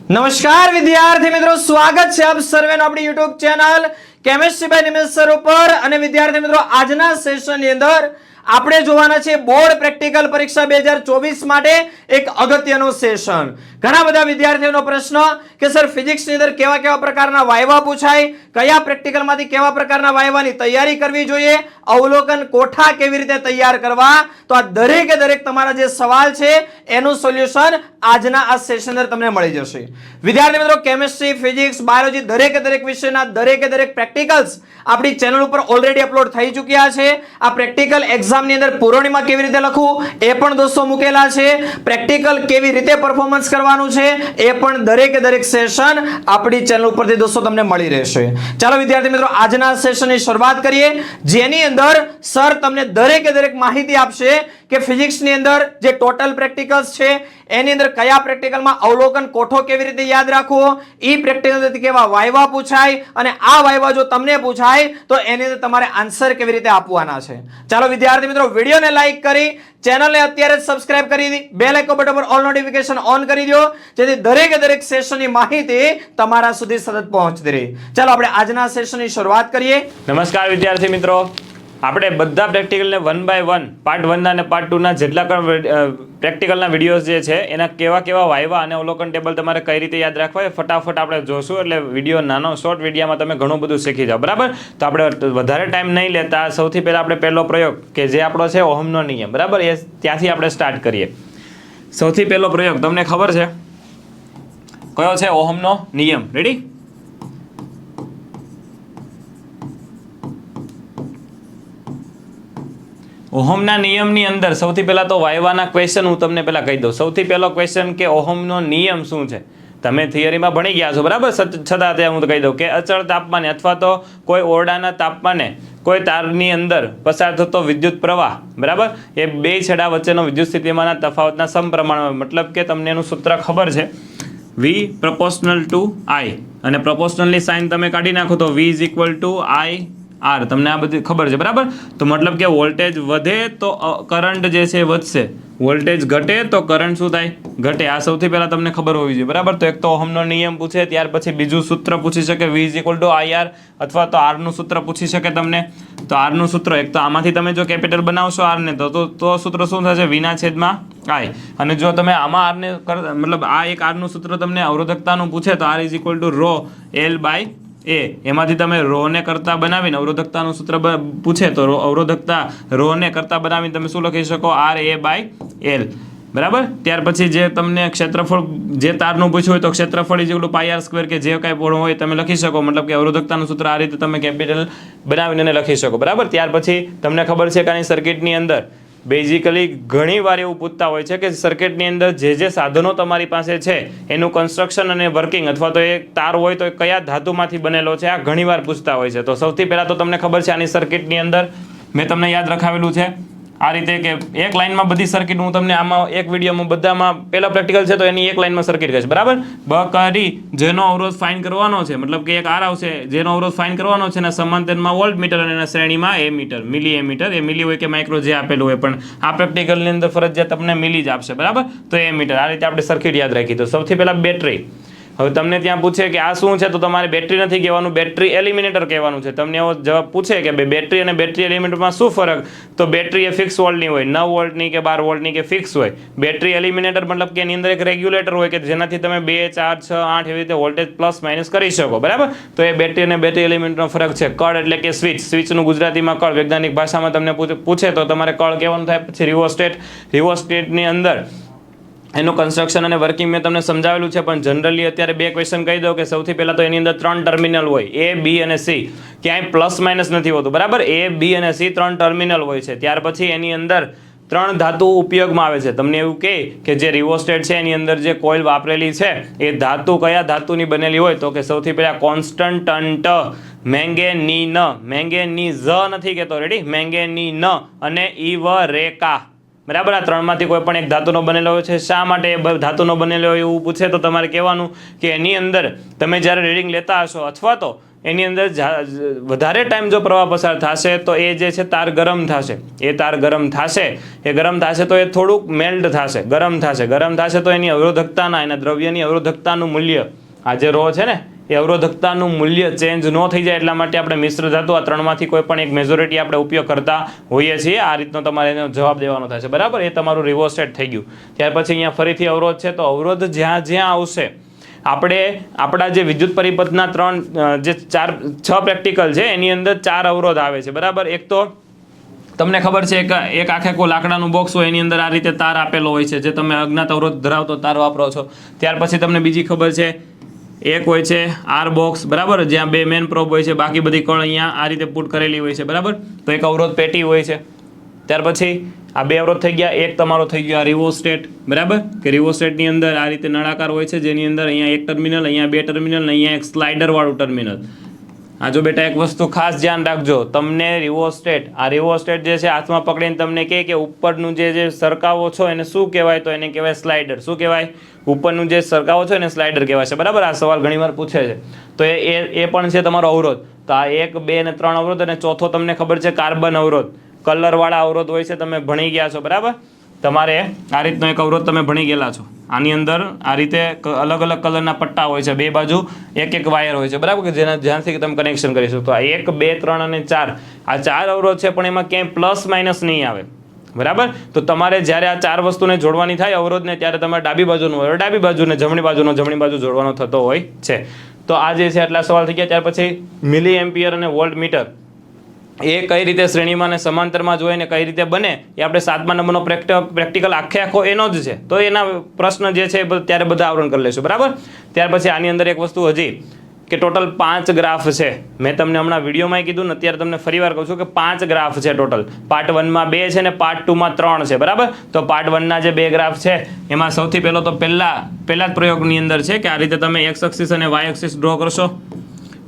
નમસ્કાર વિદ્યાર્થી મિત્રો, સ્વાગત છે આપ સર્વેનો આપણી YouTube channel chemistry by Nimesh sir ઉપર। અને વિદ્યાર્થી મિત્રો, આજના સેશનની અંદર આપણે જોવાના છે બોર્ડ પ્રેક્ટિકલ પરીક્ષા 2024 માટે એક અગત્યનો સેશન। ઘણા બધા વિદ્યાર્થીઓનો પ્રશ્ન કે સર ફિઝિક્સની અંદર કેવા કેવા પ્રકારના વાયવા પૂછાય, કયા પ્રેક્ટિકલમાંથી કેવા પ્રકારના વાયવાની તૈયારી કરવી જોઈએ, અવલોકન કોઠા કેવી રીતે તૈયાર કરવા। તો આ દરેકે દરેક તમારા જે સવાલ છે એનું સોલ્યુશન આજના આ સેશન અંદર તમને મળી જશે। વિદ્યાર્થી મિત્રો, કેમિસ્ટ્રી, ફિઝિક્સ, બાયોલોજી દરેકે દરેક વિષયના દરેકે દરેક પ્રેક્ટિકલ્સ આપણી ચેનલ ઉપર ઓલરેડી અપલોડ થઈ ચૂક્યા છે। આ પ્રેક્ટિકલ એક્ઝામની અંદર પૂર્વણીમાં કેવી રીતે લખવું એ પણ દોસ્તો મૂકેલા છે। પ્રેક્ટિકલ કેવી રીતે પરફોર્મન્સ કરવાનું છે એ પણ દરેકે દરેક સેશન આપણી ચેનલ ઉપરથી દોસ્તો તમને મળી રહેશે। ચાલો વિદ્યાર્થી મિત્રો, આજના સેશનની શરૂઆત કરીએ, જેની અંદર સર તમને દરેકે દરેક માહિતી આપશે કે ફિઝિક્સની અંદર જે ટોટલ પ્રેક્ટિકલ્સ છે એની અંદર કયા પ્રેક્ટિકલમાં અવલોકન કોઠો કેવી રીતે યાદ રાખવો, ઈ પ્રેક્ટિકલથી કેવા વાયવા પૂછાય, અને આ વાયવા જો તમને પૂછાય તો એની અંદર તમારે આન્સર કેવી રીતે આપવાના છે। ચાલો વિદ્યાર્થી મિત્રો, વિડીયોને લાઈક કરી ચેનલને અત્યારે જ સબસ્ક્રાઇબ કરી દી, બેલ આઇકન બટન પર ઓલ નોટિફિકેશન ઓન કરી દો, જેથી દરેકે દરેક સેશનની માહિતી તમારા સુધી સતત પહોંચતી રહે। ચાલો આપણે આજના સેશનની શરૂઆત કરીએ। નમસ્કાર વિદ્યાર્થી મિત્રો, આપણે બધા પ્રેક્ટિકલને 1 બાય 1 પાર્ટ 1 ના અને પાર્ટ 2 ના જેટલા પણ પ્રેક્ટિકલના વિડીયોઝ જે છે એના કેવા કેવા વાયવા અને અવલોકન ટેબલ તમારે કઈ રીતે યાદ રાખવા એ ફટાફટ આપણે જોશું। એટલે વિડીયો નાનો શોર્ટ વિડીયોમાં તમે ઘણું બધું શીખી જાઓ, બરાબર। તો આપણે વધારે ટાઈમ નહીં લેતા સૌથી પહેલાં આપણે પહેલો પ્રયોગ કે જે આપણો છે ઓહમનો નિયમ, બરાબર, એ ત્યાંથી આપણે સ્ટાર્ટ કરીએ। સૌથી પહેલો પ્રયોગ તમને ખબર છે કયો છે? ઓહમનો નિયમ। રેડી? ઓહમના નિયમની અંદર સૌથી પહેલા તો વાયવાના ક્વેશ્ચન હું તમને પહેલા કહી દઉં। સૌથી પહેલો ક્વેશ્ચન કે ઓહમનો નિયમ શું છે? તમે થિયરીમાં ભણી ગયા છો, બરાબર, છતાં ત્યાં હું કહી દઉં કે અચળ તાપમાને અથવા તો કોઈ ઓરડાના તાપમાને કોઈ તારની અંદર પસાર થતો વિદ્યુત પ્રવાહ, બરાબર, એ બે છેડા વચ્ચેનો વિદ્યુત સ્થિતિમાનના તફાવતના સમપ્રમાણમાં, મતલબ કે તમને એનું સૂત્ર ખબર છે V proportional to I, અને પ્રોપોર્શનલની સાઇન તમે કાઢી નાખો તો V is equal to I R, તમને આ બધી ખબર છે, બરાબર। તો મતલબ કે વોલ્ટેજ વધે તો કરંટ જે છે વધશે, વોલ્ટેજ ઘટે તો કરંટ શું થાય? ઘટે। આ સૌથી પહેલા તમને ખબર હોવી જોઈએ, બરાબર। તો એક તો ઓહમનો નિયમ પૂછે, ત્યાર પછી બીજું સૂત્ર પૂછી શકે V is equal to IR, અથવા તો R નું સૂત્ર પૂછી શકે તમને। તો R નું સૂત્ર એક તો આમાંથી તમે જો કેપિટલ બનાવશો R ને તો સૂત્ર શું થશે? V ના છેદમાં I। અને જો તમે આમાં R ને મતલબ આ એક R નું સૂત્ર તમને અવરોધકતાનું પૂછે તો R is equal to rho L by એ, એમાંથી તમે રો ને કરતા બનાવીને અવરોધકતાનું સૂત્ર પૂછે તો અવરોધકતા રો ને કરતા બનાવીને તમે શું લખી શકો? R A by L, બરાબર। ત્યાર પછી જે તમને ક્ષેત્રફળ જે તારનું પૂછ્યું હોય તો ક્ષેત્રફળ is equal to pi R square, કે જે કાંઈ પણ હોય તમે લખી શકો, મતલબ કે અવરોધકતાનું સૂત્ર આ રીતે તમે કેપિટલ બનાવીને લખી શકો, બરાબર। ત્યાર પછી તમને ખબર છે કે આની સર્કિટની અંદર બેઝિકલી ઘણી વાર એવું પૂછતા હોય છે કે સર્કિટની અંદર જે સાધનો તમારી પાસે છે એનું કન્સ્ટ્રક્શન અને વર્કિંગ, અથવા તો એ તાર હોય તો એ કયા ધાતુમાંથી બનેલો છે, આ ઘણી વાર પૂછતા હોય છે। તો સૌથી પહેલાં તો તમને ખબર છે આની સર્કિટની અંદર મેં તમને યાદ રખાવેલું છે આ રીતે કે એક લાઇનમાં બધી સર્કિટ હું તમને આમાં એક વિડીયોમાં બધામાં પહેલા પ્રેક્ટિકલ છે તો એની એક લાઇનમાં સર્કિટ કહીશ, બરાબર। બકરી જેનો અવરોધ ફાઇન કરવાનો છે, મતલબ કે એક આર આવશે જેનો અવરોધ ફાઇન કરવાનો છે અને સમાંતરમાં વોલ્ટ મીટર અને એના શ્રેણીમાં એ મીટર, મિલી એ મીટર, એ મિલી હોય કે માઇક્રો જે આપેલું હોય, પણ આ પ્રેક્ટિકલની અંદર ફરજિયાત તમને મિલી જ આપશે, બરાબર। તો એ મીટર, આ રીતે આપણે સર્કિટ યાદ રાખી। તો સૌથી પહેલાં બેટરી, હવે તમને ત્યાં પૂછે કે આ શું છે તો તમારે બેટરી નથી કહેવાનું, બેટરી એલિમિનેટર કહેવાનું છે। તમને એવો જવાબ પૂછે કે ભાઈ બેટરી અને બેટરી એલિમિનેટરમાં શું ફરક? તો બેટરી એ ફિક્સ વોલ્ટની હોય, 9 વોલ્ટની કે 12 વોલ્ટની કે ફિક્સ હોય। બેટરી એલિમિનેટર મતલબ કે એની અંદર એક રેગ્યુલેટર હોય કે જેનાથી તમે 2, 4, 6, 8 એવી રીતે વોલ્ટેજ પ્લસ માઇનસ કરી શકો, બરાબર। તો એ બેટરી અને બેટરી એલિમેન્ટનો ફરક છે। કળ એટલે કે સ્વિચ, સ્વિચનું ગુજરાતીમાં કળ, વૈજ્ઞાનિક ભાષામાં તમને પૂછે તો તમારે કળ કહેવાનું થાય। પછી રિવોસ્ટેટ, રિવોસ્ટેટની અંદર એનું કન્સ્ટ્રક્શન અને વર્કિંગ મેં તમને સમજાવેલું છે, પણ જનરલી અત્યારે બે ક્વેશ્ચન કહી દો કે સૌથી પહેલાં તો એની અંદર 3 ટર્મિનલ હોય, A, B અને C, ક્યાંય પ્લસ માઇનસ નથી હોતું, બરાબર। A, B અને C 3 ટર્મિનલ હોય છે। ત્યાર પછી એની અંદર 3 ધાતુ ઉપયોગમાં આવે છે। તમને એવું કે જે રિવોસ્ટેટ છે એની અંદર જે કોઇલ વાપરેલી છે એ ધાતુ કયા ધાતુની બનેલી હોય તો કે સૌથી પહેલાં કોન્સ્ટન્ટ મેંગેનીન, મેંગેનીઝ નથી કહેતો, રેડી, મેંગેનીન અને ઇવરેકા, બરાબર। આ ત્રણમાંથી કોઈ પણ એક ધાતુનો બનેલો હોય છે। શા માટે એ ધાતુનો બનેલો હોય એવું પૂછે તો તમારે કહેવાનું કે એની અંદર તમે જ્યારે રીડિંગ લેતા હશો અથવા તો એની અંદર વધારે ટાઈમ જો પ્રવાહ પસાર થશે તો એ જે છે તાર ગરમ થશે. એ તાર ગરમ થશે તો એ થોડુંક મેલ્ટ થશે, ગરમ થશે તો એની અવરોધકતાના, એના દ્રવ્યની અવરોધકતાનું મૂલ્ય, આ જે રો છે ને એ અવરોધકતાનું મૂલ્ય ચેન્જ ન થઈ જાય એટલા માટે આપણે મિશ્ર ધાતુ આ ત્રણમાંથી કોઈ પણ એક મેજોરિટી આપણે ઉપયોગ કરતા હોઈએ છીએ. આ રીતનો તમારે એનો જવાબ દેવાનો થશે, બરાબર. એ તમારું રિવોસ્ટેટ થઈ ગયું. ત્યાર પછી અહીંયા ફરીથી અવરોધ છે, તો અવરોધ જ્યાં જ્યાં આવશે આપણે આપણા જે વિદ્યુત પરિપથના છ પ્રેક્ટિકલ છે એની અંદર 4 અવરોધ આવે છે, બરાબર. એક તો તમને ખબર છે એક આખે કોઈ લાકડાનું બોક્સ હોય એની અંદર આ રીતે તાર આપેલો હોય છે, જે તમે અજ્ઞાત અવરોધ ધરાવતો તાર વાપરો છો. ત્યાર પછી તમને બીજી ખબર છે એક હોય છે આર બોક્સ, બરાબર, જ્યાં 2 મેન પ્રોબ હોય છે, બાકી બધી કળ અહીંયા આ રીતે પુટ કરેલી હોય છે, બરાબર. તો એક અવરોધ પેટી હોય છે. ત્યાર પછી આ 2 અવરોધ થઈ ગયા. એક તમારો થઈ ગયો આ રિવોસ્ટેટ, બરાબર, કે રિવોસ્ટેટની અંદર આ રીતે નળાકાર હોય છે, જેની અંદર અહીંયા એક ટર્મિનલ, અહીંયા 2 ટર્મિનલ અને અહીંયા એક સ્લાઇડર વાળું ટર્મિનલ. આ જો બેટા એક વસ્તુ ખાસ ધ્યાન રાખજો, તમને રિવોસ્ટેટ જે છે હાથમાં પકડીને તમને કહે કે ઉપરનું જે સરકાવો છો એને શું કહેવાય, તો એને કહેવાય સ્લાઇડર. શું કહેવાય? ઉપરનું જે સરકાવો છો એને સ્લાઇડર કહેવાય છે, બરાબર. આ સવાલ ઘણીવાર પૂછે છે. તો એ પણ છે તમારો અવરોધ. તો આ 1, 2 અને 3 અવરોધ, અને ચોથો તમને ખબર છે કાર્બન અવરોધ, કલરવાળા અવરોધ હોય છે, તમે ભણી ગયા છો, બરાબર. તમારે આ રીતનો એક અવરોધ તમે ભણી ગયેલા છો. આની અંદર આ રીતે અલગ અલગ કલરના પટ્ટા હોય છે, 2 બાજુ એક વાયર હોય છે, બરાબર, કે જ્યાંથી તમે કનેક્શન કરી શકો. આ 1, 2, 3 અને 4 આ 4 અવરોધ છે, પણ એમાં ક્યાંય પ્લસ માઇનસ નહીં આવે, બરાબર. તો તમારે જ્યારે આ 4 વસ્તુને જોડવાની થાય અવરોધને, ત્યારે તમારે ડાબી બાજુનું હોય ડાબી બાજુને, જમણી બાજુ જોડવાનો થતો હોય છે. તો આ જે છે આટલા સવાલ થઈ ગયા. ત્યાર પછી મિલી એમ્પિયર અને વોલ્ટ મીટર એ કઈ રીતે શ્રેણીમાં અને સમાંતરમાં જોઈએ ને કઈ રીતે બને, એ આપણે 7મા નંબરનો પ્રેક્ટિકલ આખો એનો જ છે. તો એના પ્રશ્ન જે છે ત્યારે બધા આવરણ કરી લઈશું, બરાબર. ત્યાર પછી આની અંદર એક વસ્તુ હજી કે ટોટલ 5 ગ્રાફ છે. મેં તમને હમણાં વિડીયોમાં કીધું ને, અત્યારે તમને ફરીવાર કહું છું કે 5 ગ્રાફ છે ટોટલ. પાર્ટ 1માં 2 છે ને પાર્ટ 2માં 3 છે, બરાબર. તો પાર્ટ 1ના જે 2 ગ્રાફ છે એમાં સૌથી પહેલો તો પહેલા જ પ્રયોગની અંદર છે કે આ રીતે તમે એક્સ એક્સિસ અને વાય એક્સિસ ડ્રો કરશો,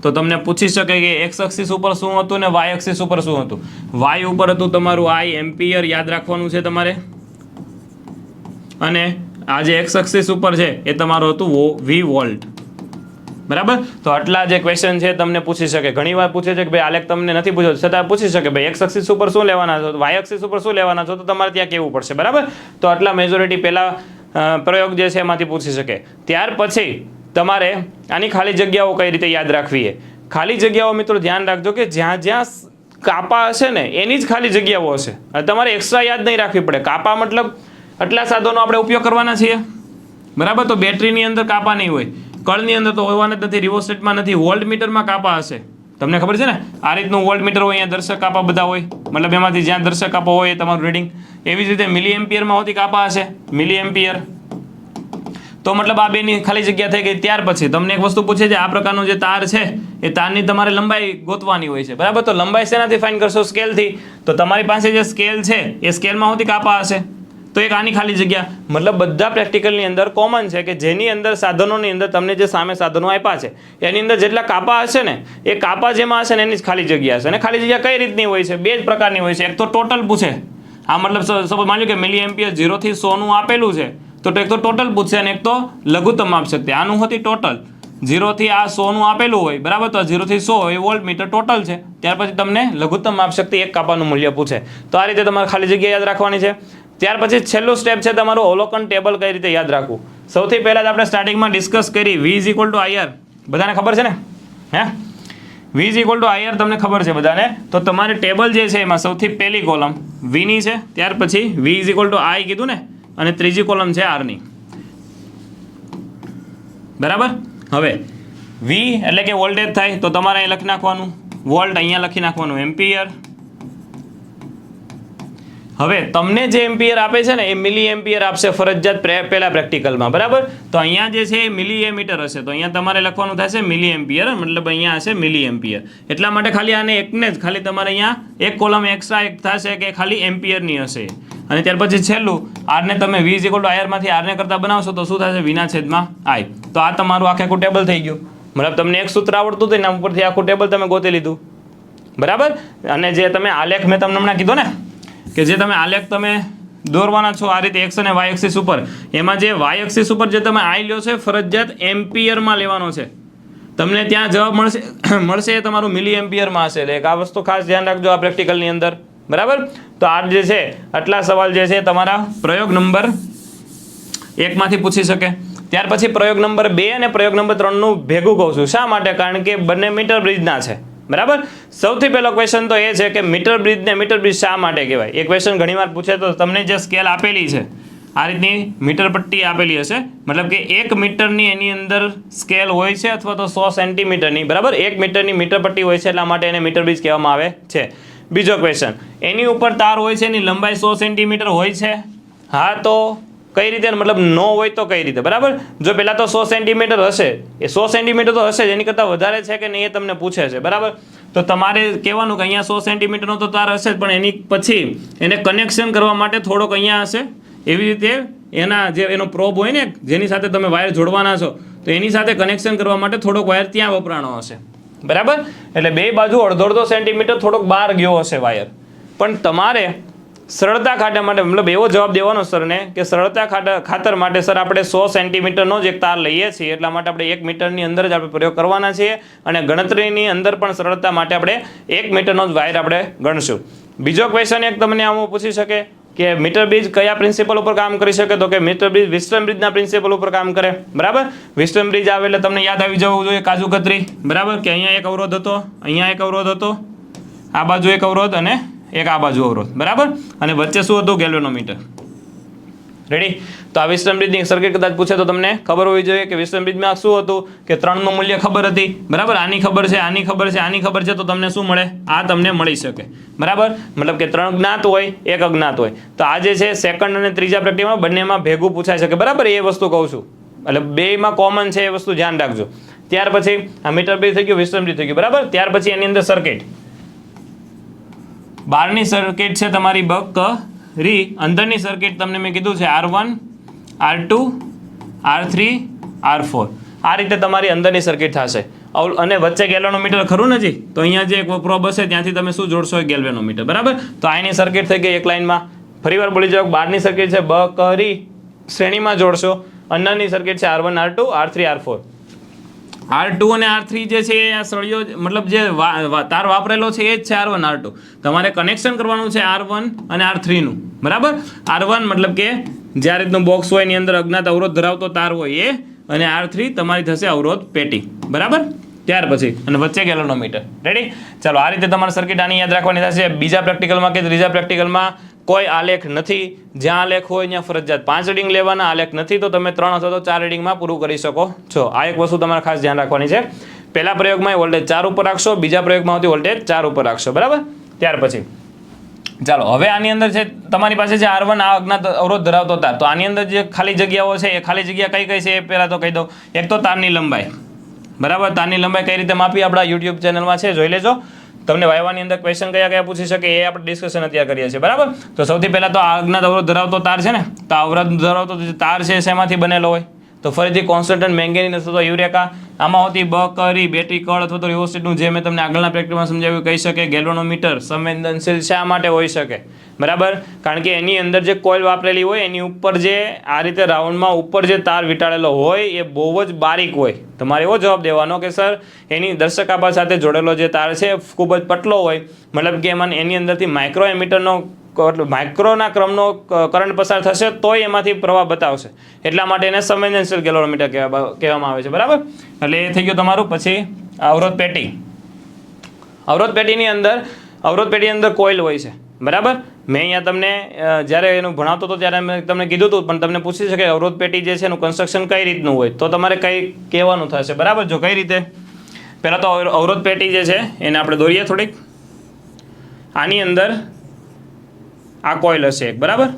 તો તમને પૂછી શકે કે એક્સ એક્સિસ ઉપર શું હતું ને વાય એક્સિસ ઉપર શું હતું. વાય ઉપર હતું તમારું આઈ એમ્પિયર, યાદ રાખવાનું છે તમારે, અને આ જે એક્સ એક્સિસ ઉપર છે એ તમારું હતું વી વોલ્ટ, બરાબર. તો આટલા જે ક્વેશ્ચન છે તમને પૂછી શકે. ઘણીવાર પૂછે છે કે ભાઈ આલેખ તમને નથી પૂછ્યો, છતાં પૂછી શકે ભાઈ એક્સ એક્સિસ ઉપર શું લેવાના છો, વાય એક્સિસ ઉપર શું લેવાના છો, તો તમારે ત્યાં કહેવું પડશે, બરાબર. તો આટલા મેજોરિટી પહેલા પ્રયોગ જે છે એમાંથી પૂછી શકે. ત્યાર પછી તમારે આની ખાલી જગ્યાઓ કઈ રીતે યાદ રાખવી છે. ખાલી જગ્યાઓ મિત્રો ધ્યાન રાખજો કે જ્યાં જ્યાં કાપા હશે ને એની જ ખાલી જગ્યાઓ હશે. તમારે એક્સ્ટ્રા યાદ નહીં રાખવી પડે. કાપા મતલબ આટલા સાધનો આપણે ઉપયોગ કરવાના છીએ, બરાબર. તો બેટરીની અંદર કાપા નહીં હોય, કળની અંદર તો હોવાના જ નથી, રિવોસ્ટેટમાં નથી, વોલ્ટ મીટરમાં કાપા હશે. તમને ખબર છે ને આ રીતનું વોલ્ટ મીટર હોય, અહીંયા દર્શક કાપા બધા હોય, મતલબ એમાંથી જ્યાં દર્શક કાપા હોય એ તમારું રીડિંગ. એવી જ રીતે મિલી એમ્પિયરમાં હોતી કાપા હશે, મિલી એમ્પિયર. તો મતલબ આ બેની ખાલી જગ્યા થઈ ગઈ. ત્યાર પછી તમને એક વસ્તુ પૂછે છે, આ પ્રકારનો જે તાર છે એ તારની તમારે લંબાઈ ગોતવાની હોય છે, બરાબર. તો લંબાઈ શેનાથી ફાઇન કરશો? સ્કેલથી. તો તમારી પાસે જે સ્કેલ છે એ સ્કેલમાં હોતી કાપા હશે, તો એક આની ખાલી જગ્યા. મતલબ બધા પ્રેક્ટિકલની અંદર કોમન છે કે જેની અંદર સાધનોની અંદર તમને જે સામે સાધનો આપ્યા છે એની અંદર જેટલા કાપા હશે ને એ કાપા જેમાં હશે ને એની જ ખાલી જગ્યા હશે. અને ખાલી જગ્યા કઈ રીતની હોય છે? 2 જ પ્રકારની હોય છે. એક તો ટોટલ પૂછે, આ મતલબ સપોઝ માની લો કે મિલી એમ્પિયર 0 થી 100 નું આપેલું છે, તો એક તો ટોટલ પૂછશે અને એક તો લઘુત્તમ આપશક્તિ. આનું હતી ટોટલ, 0 થી આ 100 નું આપેલું હોય, બરાબર. તો 0 થી 100 એ વોલ્ટ મીટર ટોટલ છે. ત્યાર પછી તમને લઘુત્તમ આપશક્તિ એક કાપાનું મૂલ્ય પૂછે. તો આ રીતે તમારે ખાલી જગ્યા યાદ રાખવાની છે. ત્યાર પછી છેલ્લું સ્ટેપ છે તમારું અવલોકન ટેબલ કઈ રીતે યાદ રાખવું. સૌથી પહેલા આપણે સ્ટાર્ટિંગમાં ડિસ્કસ કરી V = IR, બધાને ખબર છે ને? હે, V = IR તમને ખબર છે બધાને. તો તમારે ટેબલ જે છે એમાં સૌથી પહેલી કોલમ V ની છે, ત્યાર પછી V = I કીધું ને, અને ત્રીજી કોલમ છે R ની, બરાબર. હવે V એટલે કે વોલ્ટેજ થાય, તો તમારે અહીં લખી નાખવાનું વોલ્ટ, અહીંયા લખી નાખવાનું એમ્પિયર. હવે તમને જે એમ્પિયર આપે છે ને એ મિલી એમ્પિયર આપશે ફરજિયાત પહેલા પ્રેક્ટિકલમાં, બરાબર. તો અહીંયા જે છે એ મિલી એમીટર હશે, તો અહીંયા તમારે લખવાનું થશે મિલી એમ્પિયર, મતલબ અહીંયા હશે મિલી એમ્પિયર. એટલા માટે ખાલી આને એકને જ ખાલી તમારે અહીંયા એક કોલમ એક્સ્ટ્રા એક થશે કે ખાલી એમ્પિયરની હશે. અને ત્યાર પછી છેલ્લું આરને તમે V = IR માંથી આરને કરતા બનાવશો તો શું થશે? V/I. તો આ તમારું આખું ટેબલ થઈ ગયું. મતલબ તમને એક સૂત્ર આવડતું હતું એના ઉપરથી આખું ટેબલ તમે ગોતી લીધું, બરાબર. અને જે તમે આલેખ મેં તમને હમણાં કીધો ને કે જે તમે આલેખ તમે દોરવાના છો આ રીતે એક્સ અને વાય એક્સિસ ઉપર, એમાં જે વાય એક્સિસ ઉપર જે તમે આઈ લ્યો છે ફરજિયાત એમ્પિયરમાં લેવાનો છે. તમને ત્યાં જવાબ મળશે એ તમારું મિલી એમ્પિયરમાં હશે. એટલે એક આ વસ્તુ ખાસ ધ્યાન રાખજો આ પ્રેક્ટિકલની અંદર, બરાબર. તો આ જે છે આટલા સવાલ જે છે તમારા પ્રયોગ નંબર 1 માંથી પૂછી શકે. ત્યાર પછી પ્રયોગ નંબર 2 અને પ્રયોગ નંબર 3 નું ભેગું કહું છું. શા માટે? કારણ કે બંને મીટર બ્રિજના છે, બરાબર. સૌથી પહેલો ક્વેશ્ચન તો એ છે કે મીટર બ્રિજ શા માટે કહેવાય. એ ક્વેશ્ચન ઘણીવાર પૂછે તો તમને જે સ્કેલ આપેલી છે આ રીતની મીટર પટ્ટી આપેલી હશે, મતલબ કે 1 મીટરની એની અંદર સ્કેલ હોય છે અથવા તો 100 સેન્ટીમીટરની, બરાબર. 1 મીટરની મીટર પટ્ટી હોય છે એટલા માટે એને મીટર બ્રિજ કહેવામાં આવે છે. બીજો ક્વેશ્ચન, એની ઉપર તાર હોય છે, એની લંબાઈ 100 સેન્ટીમીટર હોય છે. હા, તો કઈ રીતે? મતલબ નો હોય તો કઈ રીતે, બરાબર. જો પહેલાં તો 100 સેન્ટીમીટર હશે, એ 100 સેન્ટીમીટર તો હશે જ, એની કરતાં વધારે છે કે નહીં એ તમને પૂછે છે, બરાબર. તો તમારે કહેવાનું કે અહીંયા 100 સેન્ટીમીટરનો તો તાર હશે જ, પણ એની પછી એને કનેક્શન કરવા માટે થોડોક અહીંયા હશે. એવી રીતે એના જે એનો પ્રોબ હોય ને જેની સાથે તમે વાયર જોડવાના છો, તો એની સાથે કનેક્શન કરવા માટે થોડોક વાયર ત્યાં વપરાણો હશે, બરાબર. એટલે બે બાજુ અડધો સેન્ટીમીટર થોડોક બહાર ગયો હશે વાયર. પણ તમારે સરળતા ખાતર માટે મતલબ એવો જવાબ દેવાનો સરને કે સરળતા ખાતર માટે સર આપણે 100 સેન્ટીમીટરનો જ એક તાર લઈએ છીએ, એટલા માટે આપણે 1 મીટરની અંદર જ આપણે પ્રયોગ કરવાના છીએ અને ગણતરીની અંદર પણ સરળતા માટે આપણે 1 મીટરનો જ વાયર આપણે ગણશું. બીજો ક્વેશ્ચન એક તમને આમાં પૂછી શકે કે મીટર બ્રિજ કયા પ્રિન્સિપલ ઉપર કામ કરી શકે, તો કે મીટર બ્રિજ વિસ્ટન બ્રિજના પ્રિન્સિપલ ઉપર કામ કરે, બરાબર. વિસ્ટન બ્રિજ આવે એટલે તમને યાદ આવી જવું જોઈએ કાજુ કતરી, બરાબર, કે અહીંયા એક અવરોધ હતો, અહીંયા એક અવરોધ હતો, આ બાજુ એક અવરોધ અને એક આ બાજુ અવરોધ, બરાબર. અને વચ્ચે શું હતું? ગેલ્વેનોમીટર. રેડી? તો આ વિસ્ટન બ્રિજની સર્કિટ કદાચ પૂછે તો તમને ખબર હોવી જોઈએ કે વિસ્ટન બ્રિજમાં શું હતું કે 3 નું મૂલ્ય ખબર હતી, બરાબર. આની ખબર છે, આની ખબર છે, આની ખબર છે, તો તમને શું મળે? આ તમને મળી શકે, બરાબર. મતલબ કે 3 જ્ઞાત હોય, 1 અજ્ઞાત હોય. તો આ જે છે સેકન્ડ અને ત્રીજા પ્રેક્ટિકલમાં બંનેમાં ભેગું પૂછાઈ શકે, બરાબર. એ વસ્તુ કહું છું, એટલે બેમાં કોમન છે એ વસ્તુ ધ્યાન રાખજો. ત્યાર પછી આ મીટર બ્રિજ થઈ ગયું, વિસ્ટન બ્રિજ થઈ ગયું, બરાબર. ત્યાર પછી એની અંદર સર્કિટ, બહારની સર્કિટ છે તમારી બકરી, અંદરની સર્કિટ તમને મેં કીધું છે R1 R2 R3 R4. આ રીતે તમારી અંદરની સર્કિટ થશે. અને વચ્ચે ગેલ્વેનોમીટર ખરું ને જી, તો અહીંયા જે પ્રોબ હશે ત્યાંથી તમે શું જોડશો? ગેલ્વેનોમીટર, બરાબર. તો આની સર્કિટ થઈ ગઈ એક લાઇનમાં. ફરીવાર બોલી જાઓ, બહારની સર્કિટ છે બકરી, શ્રેણીમાં જોડશો. અંદરની સર્કિટ છે R1 R2 R3 R4. R2 અને R3 જે છે આ સળિયો મતલબ જે તાર વાપરેલો છે એ જ છે R1 R2. તમારે કનેક્શન કરવાનું છે R1 અને R3 નું, બરાબર. R1 મતલબ કે જે રીતનું બોક્સ હોય એની અંદર અજ્ઞાત અવરોધ ધરાવતો તાર હોય એ, અને R3 તમારી થશે અવરોધ પેટી, બરાબર. ત્યાર પછી અને વચ્ચે ગેલ્વેનોમીટર. રેડી? ચાલો, આ રીતે તમારે સર્કિટ આની યાદ રાખવાની થશે. બીજા પ્રેક્ટિકલમાં કે ત્રીજા પ્રેક્ટિકલમાં કોઈ આલેખ નથી. જ્યાં આલેખ હોય ત્યાં ફરજિયાત 5 રીડિંગ લેવાના, આલેખ નથી તો તમે 3 અથવા તો 4 રીડિંગમાં પૂરું કરી શકો છો. આ એક વસ્તુ તમારે ખાસ ધ્યાન રાખવાની છે. પહેલા પ્રયોગમાં વોલ્ટેજ 4 ઉપર રાખશો, બીજા પ્રયોગમાં આવતી વોલ્ટેજ 4 ઉપર રાખશો, બરાબર. ત્યાર પછી ચાલો, હવે આની અંદર છે તમારી પાસે છે R1 આ અજ્ઞાત અવરોધ ધરાવતો તાર. તો આની અંદર જે ખાલી જગ્યાઓ છે એ ખાલી જગ્યા કઈ કઈ છે એ પહેલાં તો કહી દઉં. એક તો તારની લંબાઈ, બરાબર. તારની લંબાઈ કઈ રીતે માપી આપણા યુટ્યુબ ચેનલમાં છે, જોઈ લેજો. તમને વાયવાની અંદર ક્વેશ્ચન કયા પૂછી શકે એ આપણે ડિસ્કશન અત્યારે કરીએ છીએ, બરાબર. તો સૌથી પહેલાં તો આ અજ્ઞાત અવરોધ ધરાવતો તાર છે ને, તો આ અવરોધ ધરાવતો જે તાર છે શેમાંથી બનેલો હોય? તો ફરીથી કોન્સ્ટન્ટ મેંગેનીઝ અથવા તો યુરેકા. આમાં હોતી બકરી, બેટરી કળ અથવા તો રિઓસ્ટેટનું જે મેં તમને આગળના પ્રેક્ટિકલમાં સમજાવ્યું કહી શકે. ગેલ્વેનોમીટર સંવેદનશીલ શા માટે હોઈ શકે? બરાબર. કારણ કે એની અંદર જે કોઇલ વાપરેલી હોય એની ઉપર જે આ રીતે રાઉન્ડમાં ઉપર જે તાર વીંટાળેલો હોય એ બહુ જ બારીક હોય. તમારે એવો જવાબ દેવાનો કે સર એની દર્શકાભા સાથે જોડેલો જે તાર છે ખૂબ જ પતલો હોય, મતલબ કે એમાં એની અંદરથી માઇક્રો એમીટરનો માઇક્રોના ક્રમનો કરંટ પસાર થશે તોય એમાંથી પ્રવાહ બતાવશે, એટલા માટે એને સંવેદનશીલ ગેલ્વેનોમીટર કહેવામાં આવે છે, બરાબર. એટલે એ થઈ ગયું તમારું. પછી અવરોધ પેટી. અવરોધ પેટીની અંદર કોઇલ હોય છે, બરાબર. મેં અહીંયા તમને જ્યારે એનું ભણાવતો હતો ત્યારે મેં તમને કીધું હતું, પણ તમને પૂછી શકે અવરોધ પેટી જે છે એનું કન્સ્ટ્રક્શન કઈ રીતનું હોય, તો તમારે કઈ કહેવાનું થશે, બરાબર. જો કઈ રીતે, પહેલાં તો અવરોધ પેટી જે છે એને આપણે દોરીએ થોડીક. આની અંદર આ કોઇલ હશે એક, બરાબર.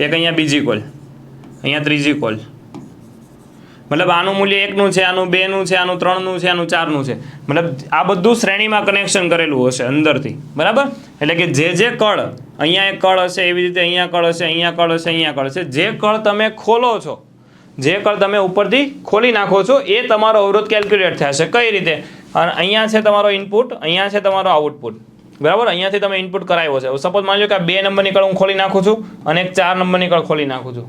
એક અહીંયા બીજી કોઇલ, અહીંયા ત્રીજી કોઇલ. મતલબ આનું મૂલ્ય 1 નું છે, આનું 2 નું છે, આનું 3 નું છે, આનું 4 નું છે. મતલબ આ બધું શ્રેણીમાં કનેક્શન કરેલું હશે અંદરથી, બરાબર. એટલે કે જે કળ, અહીંયા એક કળ હશે, એવી રીતે અહીંયા કળ હશે, અહીંયા કળ હશે, અહીંયા કળ હશે. જે કળ તમે ખોલો છો, જે કળ તમે ઉપરથી ખોલી નાખો છો એ તમારો અવરોધ કેલ્ક્યુલેટ થશે. કઈ રીતે? અને અહીંયા છે તમારો ઇનપુટ, અહીંયા છે તમારો આઉટપુટ, બરાબર. અહીંયાથી તમે ઇનપુટ કરાવ્યો છે. સપોઝ માની લો કે આ 2 નંબરની કળ હું ખોલી નાખું છું અને એક 4 નંબરની કળ ખોલી નાખું છું.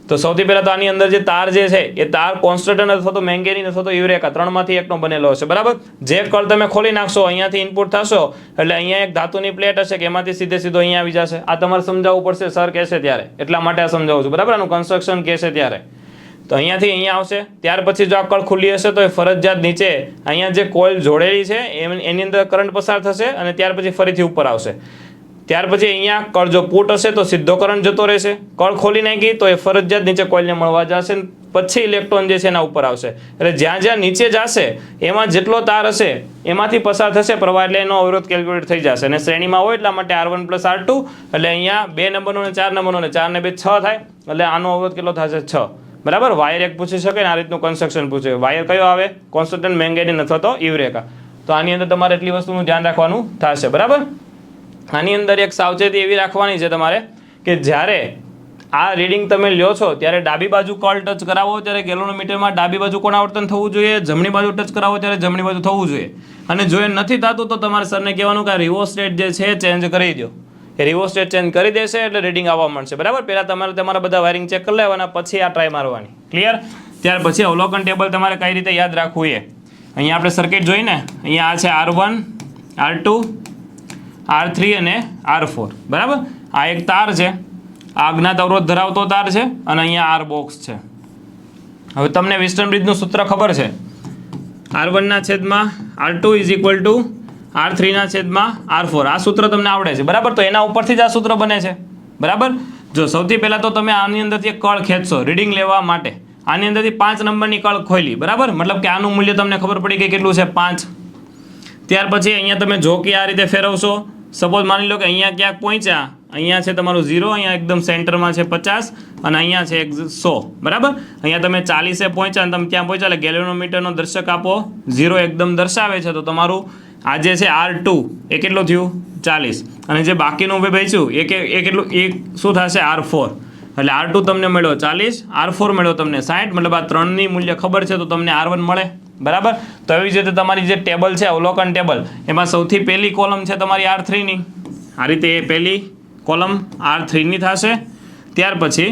તો સૌથી પહેલા તો આની અંદર જે તાર જે છે એ તાર કોન્સ્ટન્ટ અથવા તો મેંગેનીઝ અથવા તો યુરેકા ત્રણમાંથી એકનો બનેલો હશે, બરાબર. જે કળ તમે ખોલી નાખશો, અહીંયાથી ઇનપુટ થશો એટલે અહીંયા એક ધાતુની પ્લેટ હશે કે એમાંથી સીધો અહીંયા આવી જશે. આ તમારે સમજાવવું પડશે, સર કહેશે ત્યારે, એટલા માટે આ સમજાવું છું, બરાબર. આનું કન્સ્ટ્રક્શન કહેશે ત્યારે તો અહીંયાથી અહીંયા આવશે. ત્યાર પછી જો આ કળ ખુલ્લી હશે તો એ ફરજિયાત નીચે અહીંયા જે કોઇલ જોડેલી છે એની અંદર કરંટ પસાર થશે અને ત્યાર પછી ફરીથી ઉપર આવશે. ત્યાર પછી અહીંયા કળ જો પુટ હશે તો સીધો કરંટ જતો રહેશે. કળ ખોલી નાખી તો એ ફરજિયાત નીચે કોઇલને મળવા જશે, પછી ઇલેક્ટ્રોન જે છે એના ઉપર આવશે. એટલે જ્યાં જ્યાં નીચે જશે એમાં જેટલો તાર હશે એમાંથી પસાર થશે પ્રવાહ, એટલે એનો અવરોધ કેલ્ક્યુલેટ થઈ જશે. અને શ્રેણીમાં હોય એટલા માટે R1 + R2 એટલે અહીંયા 2 નંબરનો અને 4 નંબરનો અને 4 ને 2 6 થાય. એટલે આનો અવરોધ કેટલો થશે? 6, બરાબર. વાયર એક પૂછી શકે ને આ રીતનું કન્સ્ટ્રક્શન પૂછે. વાયર કયો આવે? કોન્સ્ટન્ટ મેંગેનીઝ અથવા તો યુરેકા. તો આની અંદર તમારે એટલી વસ્તુનું ધ્યાન રાખવાનું થશે, બરાબર. આની અંદર એક સાવચેતી એવી રાખવાની છે તમારે કે જ્યારે આ રીડિંગ તમે લ્યો છો ત્યારે ડાબી બાજુ કળ ટચ કરાવો ત્યારે ગેલોનોમીટરમાં ડાબી બાજુ કોણ આવર્તન થવું જોઈએ, જમણી બાજુ ટચ કરાવો ત્યારે જમણી બાજુ થવું જોઈએ. અને જો એ નથી થતું તો તમારે સરને કહેવાનું કે આ રિવોસ્ટેટ જે છે ચેન્જ કરી દો. એ રિવોસ્ટેટ ચેન્જ કરી દેશે એટલે રીડિંગ આવવા મળશે, બરાબર. પહેલાં તમારા બધા વાયરિંગ ચેક કરી લેવાના, પછી આ ટ્રાય મારવાની, ક્લિયર. ત્યાર પછી અવલોકન ટેબલ તમારે કઈ રીતે યાદ રાખવું એ અહીંયા આપણે સર્કિટ જોઈને અહીંયા આ છે R1, R2, R3 અને R4, બરાબર. આ એક તાર છે, આ અજ્ઞાત અવરોધ ધરાવતો તાર છે અને અહીંયા R બોક્સ છે. હવે તમને વિસ્ટર્ન બ્રિજનું સૂત્ર ખબર છે, R1/R2 = R3/R4. આ સૂત્ર તમને આવડે છે, બરાબર. તો એના ઉપરથી જ આ સૂત્ર બને છે, બરાબર. જો સૌથી પહેલાં તો તમે આની અંદરથી એક કળ ખેંચશો રીડિંગ લેવા માટે. આની અંદરથી 5 નંબરની કળ ખોલી, બરાબર. મતલબ કે આનું મૂલ્ય તમને ખબર પડી કે કેટલું છે? 5. ત્યાર પછી અહીંયા તમે જોકી આ રીતે ફેરવશો. સપોઝ માની લો કે અહીંયા ક્યાંક પહોંચ્યા, અહીંયા છે તમારું 0, અહીંયા એકદમ સેન્ટરમાં છે 50 અને અહીંયા છે 100, બરાબર. અહીંયા તમે 40 પહોંચ્યા અને તમે ત્યાં પહોંચ્યા એટલે ગેલોનોમીટરનો દર્શક આપો 0 એકદમ દર્શાવે છે. તો તમારું આ જે છે R2 એ કેટલું થયું? 40. અને જે બાકીનું બચ્યું એ કેટલું? એ શું થશે? R4. એટલે R2 તમને મળ્યો 40, R4 મળ્યો તમને 60. મતલબ આ ત્રણની મૂલ્ય ખબર છે તો તમને R1 મળે, બરાબર. તો એવી જ રીતે તમારી જે ટેબલ છે અવલોકન ટેબલ, એમાં સૌથી પહેલી કોલમ છે તમારી R3ની. આ રીતે એ પહેલી કોલમ R3ની થશે. ત્યાર પછી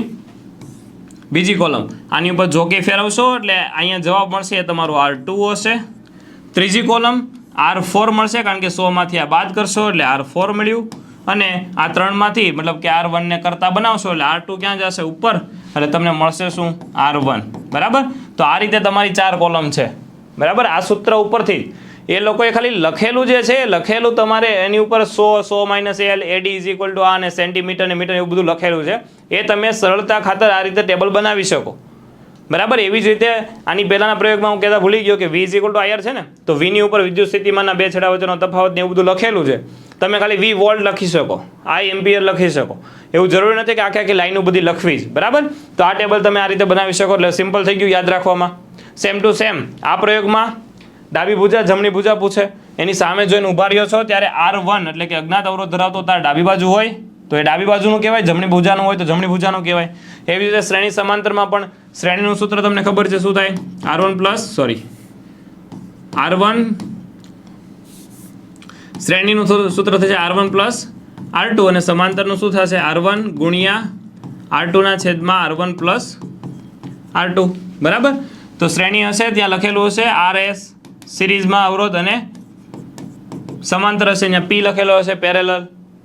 બીજી કોલમ આની ઉપર જોકી ફેરવશો એટલે અહીંયા જવાબ મળશે એ તમારું R2 હશે. ત્રીજી કોલમ R4 મળશે કારણ કે 100માંથી આ બાદ કરશો એટલે R4 મળ્યું. અને આ ત્રણમાંથી મતલબ કે R1 ને કરતા બનાવશો એટલે R2 ક્યાં જશે? ઉપર. એટલે તમને મળશે શું? R1, બરાબર. તો આ રીતે તમારી 4 કોલમ છે, બરાબર. આ સૂત્ર ઉપરથી એ લોકોએ ખાલી લખેલું જે છે લખેલું તમારે એની ઉપર 100, 100 - L, AD = આ અને સેન્ટીમીટર ને મીટર એવું બધું લખેલું છે. એ તમે સરળતા ખાતર આ રીતે ટેબલ બનાવી શકો, બરાબર. એવી જ રીતે આની પહેલાના પ્રયોગમાં હું કહેતા ભૂલી ગયો કે V = IR છે ને, તો Vની ઉપર વિદ્યુત સ્થિતિમાનના બે છેડા વચ્ચેનો તફાવત ને એવું બધું લખેલું છે. તમે ખાલી V વોલ્ટ લખી શકો, I એમ્પિયર લખી શકો. એવું જરૂરી નથી કે આખી લાઈનો બધી લખવી જ, બરાબર. તો આ ટેબલ તમે આ રીતે બનાવી શકો એટલે સિમ્પલ થઈ ગયું યાદ રાખવામાં. સેમ ટુ સેમ આ પ્રયોગમાં ડાબી ભુજા જમણી ભુજા પૂછે, એની સામે જોઈને ઉભા રહ્યો છો ત્યારે R1 એટલે કે અજ્ઞાત અવરોધ ધરાવતો તાર ડાબી બાજુ હોય તો એ ડાબી બાજુનું કહેવાય, જમણી ભુજાનું હોય તો જમણી ભુજાનું કહેવાય. એવી રીતે શ્રેણી સમાંતરમાં પણ શ્રેણીનું સૂત્ર તમને ખબર છે શું થાય? R1 શ્રેણીનું સૂત્ર થશે R1 + R2 અને સમાંતરનું શું થશે? R1 × R2/R1 + R2, બરાબર. તો શ્રેણી હશે ત્યાં લખેલું હશે RS સિરીઝમાં અવરોધ અને સમાંતર હશે અહીંયા P લખેલો હશે પેરેલલ,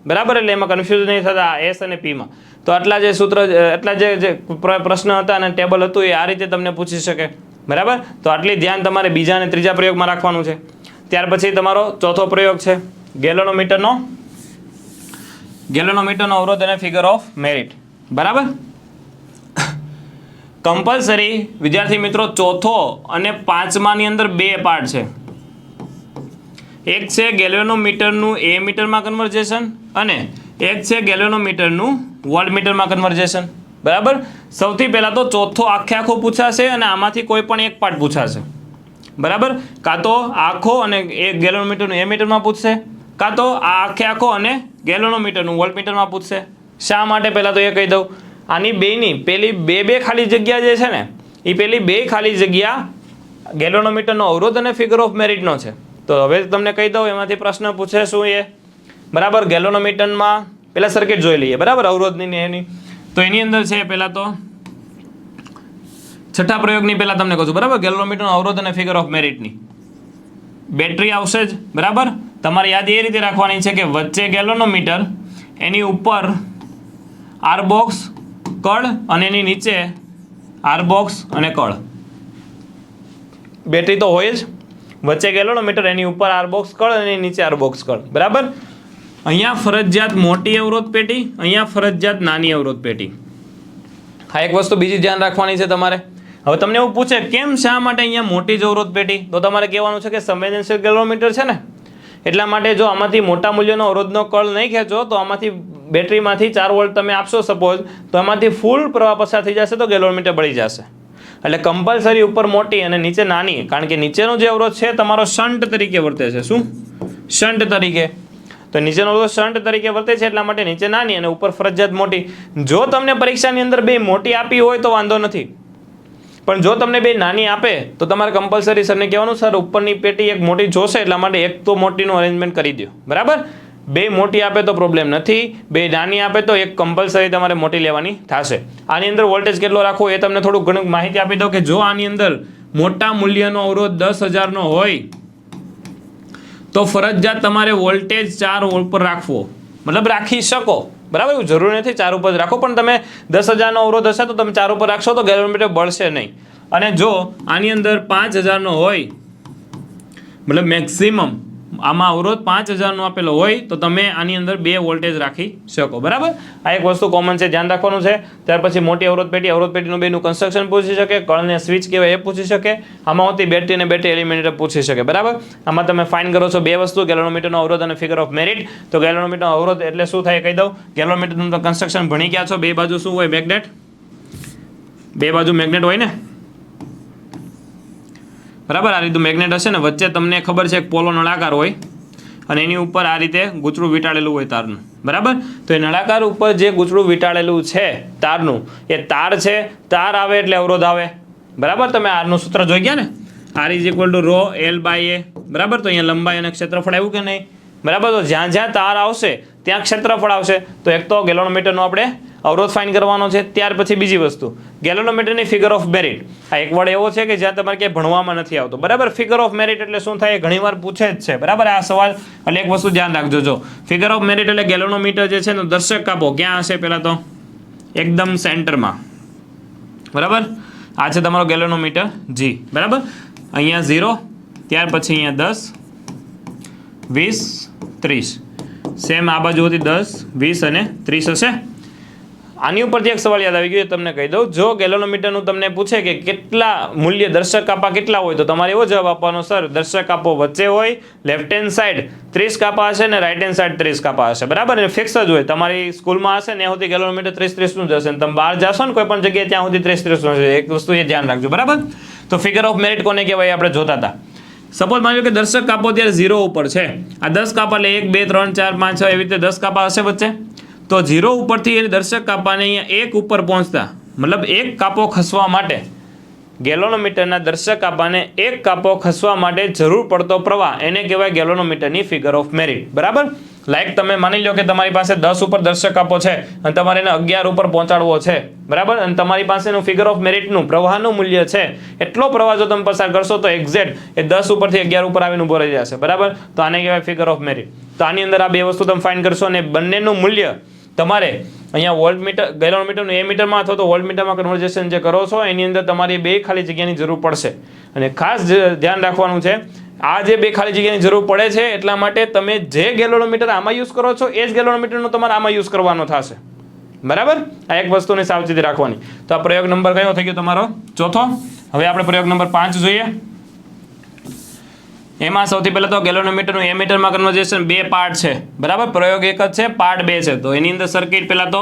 બરાબર. એટલે એમાં કન્ફ્યુઝ નહીં થતા S અને Pમાં. તો આટલા જે સૂત્ર એટલા જે પ્રશ્ન હતા અને ટેબલ હતું એ આ રીતે તમને પૂછી શકે, બરાબર. તો આટલી ધ્યાન તમારે બીજા અને ત્રીજા પ્રયોગમાં રાખવાનું છે. ત્યાર પછી તમારો ચોથો પ્રયોગ છે ગેલોનોમીટરનો અવરોધ અને ફિગર ઓફ મેરિટ, બરાબર. કમ્પલસરી વિદ્યાર્થી મિત્રો ચોથો અને પાંચમાની અંદર 2 પાર્ટ છે. એક છે ગેલ્વેનોમીટરનું એમીટરમાં કન્વર્ઝેશન અને એક છે ગેલ્વેનોમીટરનું વોલ્ટમીટરમાં કન્વર્ઝેશન, બરાબર. સૌથી પહેલાં તો ચોથો આખું પૂછાશે અને આમાંથી કોઈ પણ એક પાર્ટ પૂછાશે, બરાબર. કાં તો આખો અને એક ગેલ્વેનોમીટરનું એમીટરમાં પૂછશે, કાં તો આ આખો અને ગેલ્વેનોમીટરનું વોલ્ટમીટરમાં પૂછશે. શા માટે? પહેલાં તો એ કહી દઉં, આની બેની પેલી બે ખાલી જગ્યા જે છે ને એ પેલી 2 ખાલી જગ્યા ગેલ્વેનોમીટરનો અવરોધ અને ફિગર ઓફ મેરિટનો છે. તો હવે તમને કહી દઉં એમાંથી પ્રશ્ન પૂછે શું એ, બરાબર. ગેલ્વેનોમીટરમાં પહેલાં સર્કિટ જોઈ લઈએ, બરાબર, અવરોધની ને એની. તો એની અંદર છે પહેલાં તો છઠ્ઠા પ્રયોગની પહેલા તમને કહું છું, બરાબર. ગેલોમીટરનો અવરોધ અને ફિગર ઓફ મેરિટની બેટરી આવશે જ, બરાબર. તમારે યાદ એ રીતે રાખવાની છે કે વચ્ચે ગેલોનોમીટર, એની ઉપર આર બોક્સ કળ અને એની નીચે આર બોક્સ અને કળ. બેટરી તો હોય જ, વચ્ચે ગેલોનોમીટર, એની ઉપર આર બોક્સ કળ અને એની નીચે આર બોક્સ કળ, બરાબર. અહીંયા ફરજિયાત મોટી અવરોધ પેટી, અહીંયા ફરજિયાત નાની અવરોધ પેટી. આ એક વસ્તુ બીજી ધ્યાન રાખવાની છે તમારે. હવે તમને એવું પૂછે કેમ શા માટે અહીંયા મોટી જ અવરોધ પેટી, તો તમારે કહેવાનું છે કે સંવેદનશીલ ગેલોમીટર છે ને, એટલા માટે જો આમાંથી મોટા મૂલ્યનો અવરોધનો કળ નહીં ખેંચો તો આમાંથી બેટરીમાંથી 4 વોલ્ટ તમે આપશો સપોઝ, તો એમાંથી ફૂલ પ્રવાહ પસાર થઈ જશે તો ગેલોમીટર બળી જશે. એટલે કમ્પલસરી ઉપર મોટી અને નીચે નાની, કારણ કે નીચેનો જે અવરોધ છે તમારો શન્ટ તરીકે વર્તે છે. શું? શન્ટ તરીકે. તો નીચેનો અવરોધ શન્ટ તરીકે વર્તે છે, એટલા માટે નીચે નાની અને ઉપર ફરજિયાત મોટી. જો તમને પરીક્ષાની અંદર બે મોટી આપી હોય તો વાંધો નથી, પણ જો તમને બે નાની આપે તો તમારે કમ્પલસરી સરને કહેવાનું, સર ઉપરની પેટી એક મોટી જોશે, એટલા માટે એક તો મોટીનું અરેન્જમેન્ટ કરી દો, બરાબર. બે મોટી આપે તો પ્રોબ્લેમ નથી, બે નાની આપે તો એક કમ્પલસરી તમારે મોટી લેવાની થશે. આની અંદર વોલ્ટેજ કેટલો રાખવો એ તમને થોડુંક ઘણું માહિતી આપી દઉં કે જો આની અંદર મોટા મૂલ્યનો અવરોધ 10,000 નો હોય તો ફરજિયાત તમારે વોલ્ટેજ 4 ઉપર રાખવો, મતલબ રાખી શકો, બરાબર. એવું જરૂરી નથી 4 ઉપર જ રાખો, પણ તમે 10,000 નો અવરોધ હશે તો તમે 4 ઉપર રાખશો તો ગેલોમીટર બળશે નહીં. અને જો આની અંદર 5,000 નો હોય, મતલબ મેક્સિમમ આમાં અવરોધ 5,000 નો આપેલો હોય તો તમે આની અંદર 2 વોલ્ટેજ રાખી શકો, બરાબર. આ એક વસ્તુ કોમન છે, ધ્યાન રાખવાનું છે. ત્યાર પછી મોટી અવરોધ પેટીનું બેનું કન્સ્ટ્રક્શન પૂછી શકે, કળને સ્વિચ કહેવાય એ પૂછી શકે, આમાં હોતી બેટરી અને બેટરી એલિમેન્ટર પૂછી શકે, બરાબર. આમાં તમે ફાઇન કરો છો 2 વસ્તુ, ગેલોમીટરનો અવરોધ અને ફિગર ઓફ મેરિટ. તો ગેલોમીટરનો અવરોધ એટલે શું થાય કહી દઉં. ગેલોમીટરનું તો કન્સ્ટ્રક્શન ભણી ગયા છો, બે બાજુ શું હોય? મેગ્નેટ. બે બાજુ મેગ્નેટ હોય ને, બરાબર. આ રીતે મેગ્નેટ હશે ને, વચ્ચે તમને ખબર છે એક પોલો નળાકાર હોય અને એની ઉપર આ રીતે ગૂંચળું વીંટાળેલું હોય તારનું, બરાબર. તો એ નળાકાર ઉપર જે ગૂંચળું વીંટાળેલું છે તારનું, એ તાર છે, તાર આવે એટલે અવરોધ આવે, બરાબર. તમે આરનું સૂત્ર જોઈ ગયા ને, R is equal to rho L by A, બરાબર. તો અહીંયા લંબાઈ અને ક્ષેત્રફળ આવ્યું કે નહીં, બરાબર. તો જ્યાં જ્યાં તાર આવશે ત્યાં ક્ષેત્રફળ આવશે. તો એક તો ગેલોમીટરનો આપણે અવરોધ ફાઇન કરવાનો છે. ત્યાર પછી બીજી વસ્તુ ગેલોમીટરની ફિગર ઓફ મેરિટ. આ એક વર્ડ એવો છે કે જ્યાં તમારે ક્યાંય ભણવામાં નથી આવતો, બરાબર. ફિગર ઓફ મેરિટ એટલે શું થાય ઘણીવાર પૂછે જ છે, બરાબર. આ સવાલ એટલે એક વસ્તુ ધ્યાન રાખજો. જો ફિગર ઓફ મેરિટ એટલે ગેલોમીટર જે છે ને, દર્શક કાપો ક્યાં હશે પહેલા તો એકદમ સેન્ટરમાં, બરાબર. આ છે તમારો ગેલોમીટર જી, બરાબર. અહીંયા 0, ત્યાર પછી અહીંયા 10, 20, 30. સેમ આ બાજુ હતી 10, 20 અને 30 હશે. આની ઉપરથી એક સવાલ યાદ આવી ગયો, તમને કહી દઉં. જો ગેલોમીટરનું તમને પૂછે કે કેટલા મૂલ્ય દર્શક કાપા કેટલા હોય, તો તમારે એવો જવાબ આપવાનો, સર દર્શક કાપો વચ્ચે હોય, લેફ્ટ હેન્ડ સાઈડ 30 કાપા હશે ને રાઈટ હેન્ડ સાઈડ 30 કાપા હશે, બરાબર. અને ફિક્સ જ હોય, તમારી સ્કૂલમાં હશે ને ત્યાં સુધી ગેલોમીટર 30-30 નું જશે, તમે બહાર જશો ને કોઈ પણ જગ્યાએ ત્યાં સુધી 30-30 નું જશે. એક વસ્તુ એ ધ્યાન રાખજો, બરાબર. તો ફિગર ઓફ મેરિટ કોને કહેવાય આપણે જોતા હતા. સપોઝ માની લો કે દર્શક કાપો ત્યારે 0 ઉપર છે, આ 10 કાપા એટલે 1 2 3 4 5 6 એવી રીતે 10 કાપા હશે વચ્ચે. તો 0 ઉપરથી એ દર્શક કાપાને અહીંયા 1 ઉપર પહોંચતા, મતલબ 1 કાપો ખસવા માટે ગેલોમીટરના દર્શક કાપાને 1 કાપો ખસવા માટે જરૂર પડતો પ્રવાહ એને કહેવાય ગેલોમીટરની ફિગર ઓફ મેરિટ, બરાબર. લાઈક તમે માની લો કે તમારી પાસે 10 ઉપર દર્શક કાપો છે અને તમારે એને 11 ઉપર પહોંચાડવો છે, બરાબર. અને તમારી પાસેનું ફિગર ઓફ મેરિટનું પ્રવાહનું મૂલ્ય છે, એટલો પ્રવાહ જો તમે પસાર કરશો તો એક્ઝેક્ટ એ 10 ઉપરથી 11 ઉપર આવીને ઊભો રહી જશે, બરાબર. તો આને કહેવાય ફિગર ઓફ મેરિટ. તો આની અંદર આ બે વસ્તુ તમે ફાઇન કરશો અને બંનેનું મૂલ્ય તમારે અહીંયા વોલ્ટમીટર ગેલોમીટરનું એ મીટરમાં અથવા તો વોલ્ટમીટરમાં કન્વર્ઝેશન જે કરો છો એની અંદર તમારી બે ખાલી જગ્યાની જરૂર પડશે. અને ખાસ ધ્યાન રાખવાનું છે, આ જે બે ખાલી જગ્યાની જરૂર પડે છે એટલા માટે તમે જે ગેલોમીટર આમાં યુઝ કરો છો એ જ ગેલોમીટરનો તમારે આમાં યુઝ કરવાનો થશે, બરાબર. આ એક વસ્તુની સાવચેતી રાખવાની. તો આ પ્રયોગ નંબર કયો થઈ ગયો તમારો? ચોથો. હવે આપણે પ્રયોગ નંબર 5 જોઈએ. એમાં સૌથી પહેલા તો ગેલોમીટરનું એ મીટરમાં કન્વર્ઝેશન 2 પાર્ટ છે, બરાબર. પ્રયોગ એક જ છે, પાર્ટ 2 છે. તો એની અંદર સર્કિટ પહેલા તો